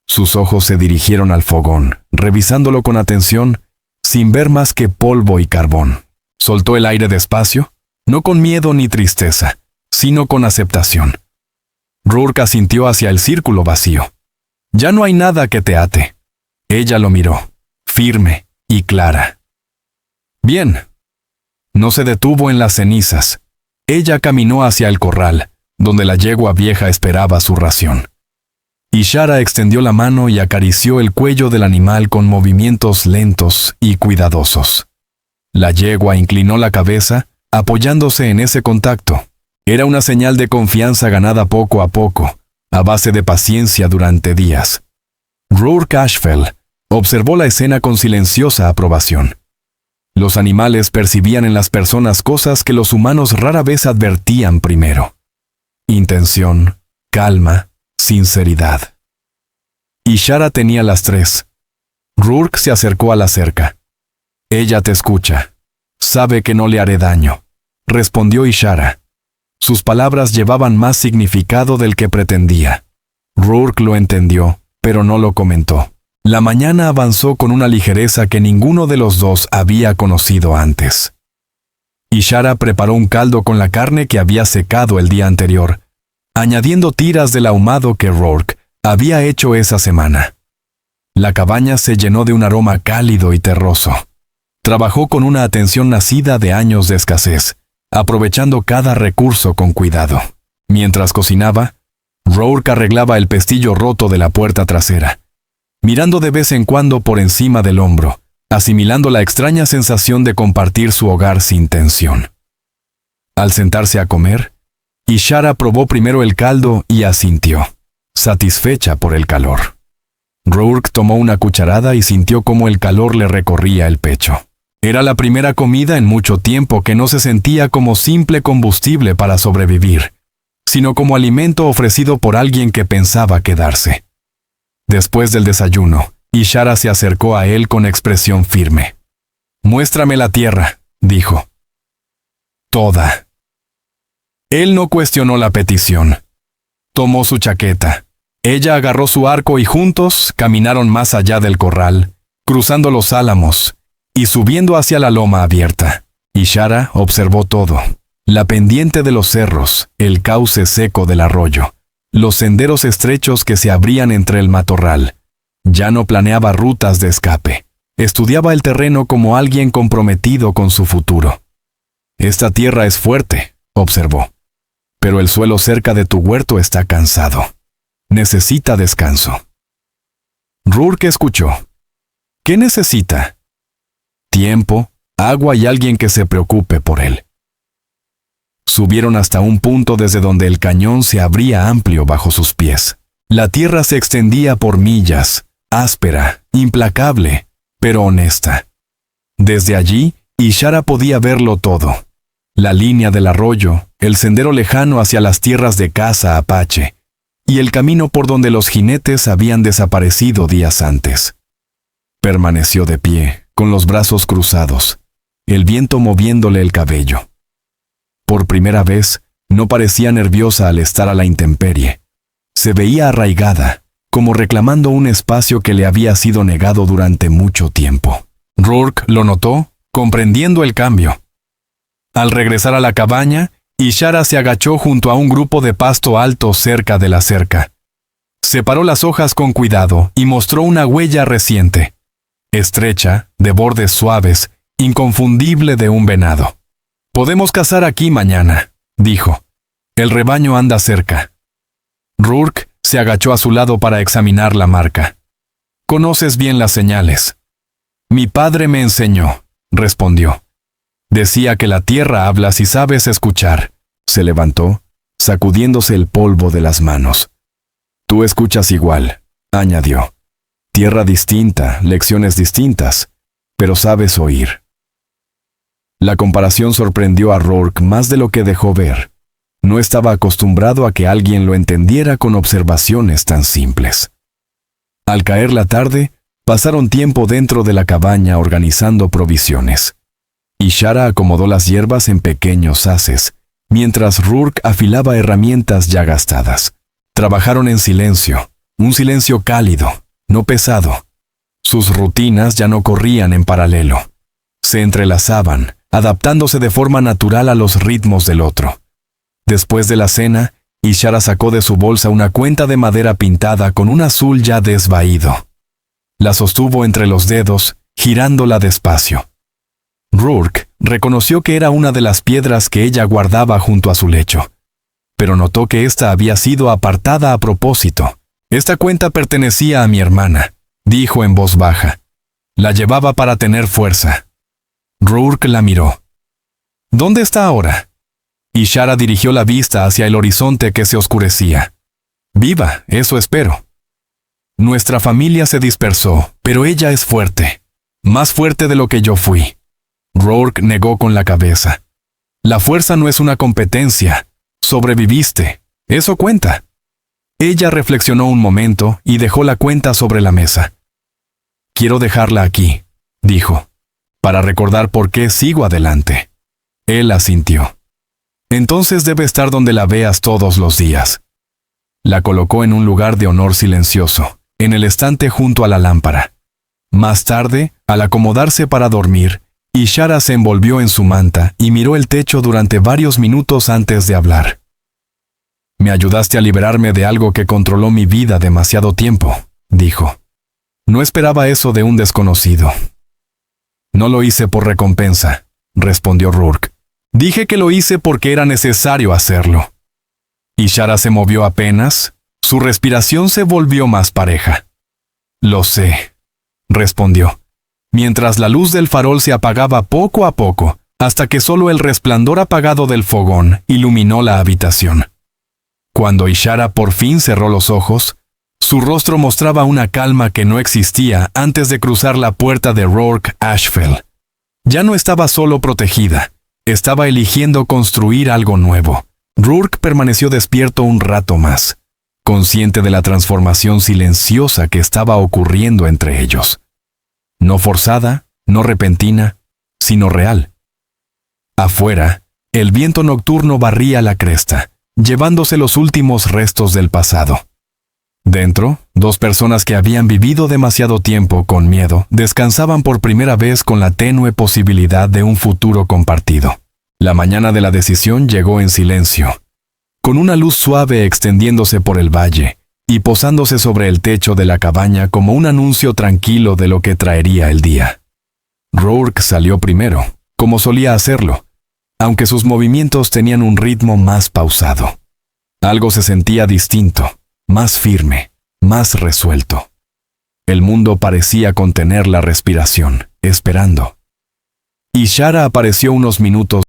Sus ojos se dirigieron al fogón, revisándolo con atención, sin ver más que polvo y carbón. Soltó el aire despacio, no con miedo ni tristeza, sino con aceptación. Rourke asintió hacia el círculo vacío. «Ya no hay nada que te ate». Ella lo miró, firme y clara. «Bien». No se detuvo en las cenizas. Ella caminó hacia el corral, donde la yegua vieja esperaba su ración. Ishara extendió la mano y acarició el cuello del animal con movimientos lentos y cuidadosos. La yegua inclinó la cabeza, apoyándose en ese contacto. Era una señal de confianza ganada poco a poco, a base de paciencia durante días. Rourke Ashfeld observó la escena con silenciosa aprobación. Los animales percibían en las personas cosas que los humanos rara vez advertían primero. Intención, calma, sinceridad. Ishara tenía las tres. Rourke se acercó a la cerca. «Ella te escucha. Sabe que no le haré daño», respondió Ishara. Sus palabras llevaban más significado del que pretendía. Rourke lo entendió, pero no lo comentó. La mañana avanzó con una ligereza que ninguno de los dos había conocido antes. Ishara preparó un caldo con la carne que había secado el día anterior, añadiendo tiras del ahumado que Rourke había hecho esa semana. La cabaña se llenó de un aroma cálido y terroso. Trabajó con una atención nacida de años de escasez, aprovechando cada recurso con cuidado. Mientras cocinaba, Rourke arreglaba el pestillo roto de la puerta trasera, mirando de vez en cuando por encima del hombro, asimilando la extraña sensación de compartir su hogar sin tensión. Al sentarse a comer, Ishara probó primero el caldo y asintió, satisfecha por el calor. Rourke tomó una cucharada y sintió cómo el calor le recorría el pecho. Era la primera comida en mucho tiempo que no se sentía como simple combustible para sobrevivir, sino como alimento ofrecido por alguien que pensaba quedarse. Después del desayuno, Ishara se acercó a él con expresión firme. «Muéstrame la tierra», dijo. «Toda». Él no cuestionó la petición. Tomó su chaqueta. Ella agarró su arco y juntos caminaron más allá del corral, cruzando los álamos y subiendo hacia la loma abierta. Ishara observó todo: la pendiente de los cerros, el cauce seco del arroyo, los senderos estrechos que se abrían entre el matorral. Ya no planeaba rutas de escape. Estudiaba el terreno como alguien comprometido con su futuro. «Esta tierra es fuerte», observó, «pero el suelo cerca de tu huerto está cansado. Necesita descanso». Rourke escuchó. ¿Qué necesita? Tiempo, agua y alguien que se preocupe por él. Subieron hasta un punto desde donde el cañón se abría amplio bajo sus pies. La tierra se extendía por millas, áspera, implacable, pero honesta. Desde allí, Ishara podía verlo todo. La línea del arroyo, el sendero lejano hacia las tierras de caza apache, y el camino por donde los jinetes habían desaparecido días antes. Permaneció de pie, con los brazos cruzados, el viento moviéndole el cabello. Por primera vez, no parecía nerviosa al estar a la intemperie. Se veía arraigada, como reclamando un espacio que le había sido negado durante mucho tiempo. Rourke lo notó, comprendiendo el cambio. Al regresar a la cabaña, Ishara se agachó junto a un grupo de pasto alto cerca de la cerca. Separó las hojas con cuidado y mostró una huella reciente, estrecha, de bordes suaves, inconfundible de un venado. «Podemos cazar aquí mañana», dijo. «El rebaño anda cerca». Rourke se agachó a su lado para examinar la marca. «Conoces bien las señales». «Mi padre me enseñó», respondió. «Decía que la tierra habla si sabes escuchar». Se levantó, sacudiéndose el polvo de las manos. «Tú escuchas igual», añadió. «Tierra distinta, lecciones distintas, pero sabes oír». La comparación sorprendió a Rourke más de lo que dejó ver. No estaba acostumbrado a que alguien lo entendiera con observaciones tan simples. Al caer la tarde, pasaron tiempo dentro de la cabaña organizando provisiones. Ishara acomodó las hierbas en pequeños haces, mientras Rourke afilaba herramientas ya gastadas. Trabajaron en silencio, un silencio cálido, no pesado. Sus rutinas ya no corrían en paralelo. Se entrelazaban, adaptándose de forma natural a los ritmos del otro. Después de la cena, Ishara sacó de su bolsa una cuenta de madera pintada con un azul ya desvaído. La sostuvo entre los dedos, girándola despacio. Rourke reconoció que era una de las piedras que ella guardaba junto a su lecho, pero notó que ésta había sido apartada a propósito. «Esta cuenta pertenecía a mi hermana», dijo en voz baja. «La llevaba para tener fuerza». Rourke la miró. «¿Dónde está ahora?» Ishara dirigió la vista hacia el horizonte que se oscurecía. «Viva, eso espero». «Nuestra familia se dispersó, pero ella es fuerte. Más fuerte de lo que yo fui». Rourke negó con la cabeza. «La fuerza no es una competencia. Sobreviviste. Eso cuenta». Ella reflexionó un momento y dejó la cuenta sobre la mesa. «Quiero dejarla aquí», dijo, «para recordar por qué sigo adelante». Él asintió. «Entonces debe estar donde la veas todos los días». La colocó en un lugar de honor silencioso, en el estante junto a la lámpara. Más tarde, al acomodarse para dormir, Ishara se envolvió en su manta y miró el techo durante varios minutos antes de hablar. «Me ayudaste a liberarme de algo que controló mi vida demasiado tiempo», dijo. «No esperaba eso de un desconocido». «No lo hice por recompensa», respondió Rourke. «Dije que lo hice porque era necesario hacerlo». Ishara se movió apenas, su respiración se volvió más pareja. «Lo sé», respondió, mientras la luz del farol se apagaba poco a poco, hasta que solo el resplandor apagado del fogón iluminó la habitación. Cuando Ishara por fin cerró los ojos, su rostro mostraba una calma que no existía antes de cruzar la puerta de Rourke Ashfield. Ya no estaba solo protegida, estaba eligiendo construir algo nuevo. Rourke permaneció despierto un rato más, consciente de la transformación silenciosa que estaba ocurriendo entre ellos. No forzada, no repentina, sino real. Afuera, el viento nocturno barría la cresta, llevándose los últimos restos del pasado. Dentro, dos personas que habían vivido demasiado tiempo con miedo descansaban por primera vez con la tenue posibilidad de un futuro compartido. La mañana de la decisión llegó en silencio, con una luz suave extendiéndose por el valle y posándose sobre el techo de la cabaña como un anuncio tranquilo de lo que traería el día. Rourke salió primero, como solía hacerlo, aunque sus movimientos tenían un ritmo más pausado. Algo se sentía distinto, más firme, más resuelto. El mundo parecía contener la respiración, esperando. Ishara apareció unos minutos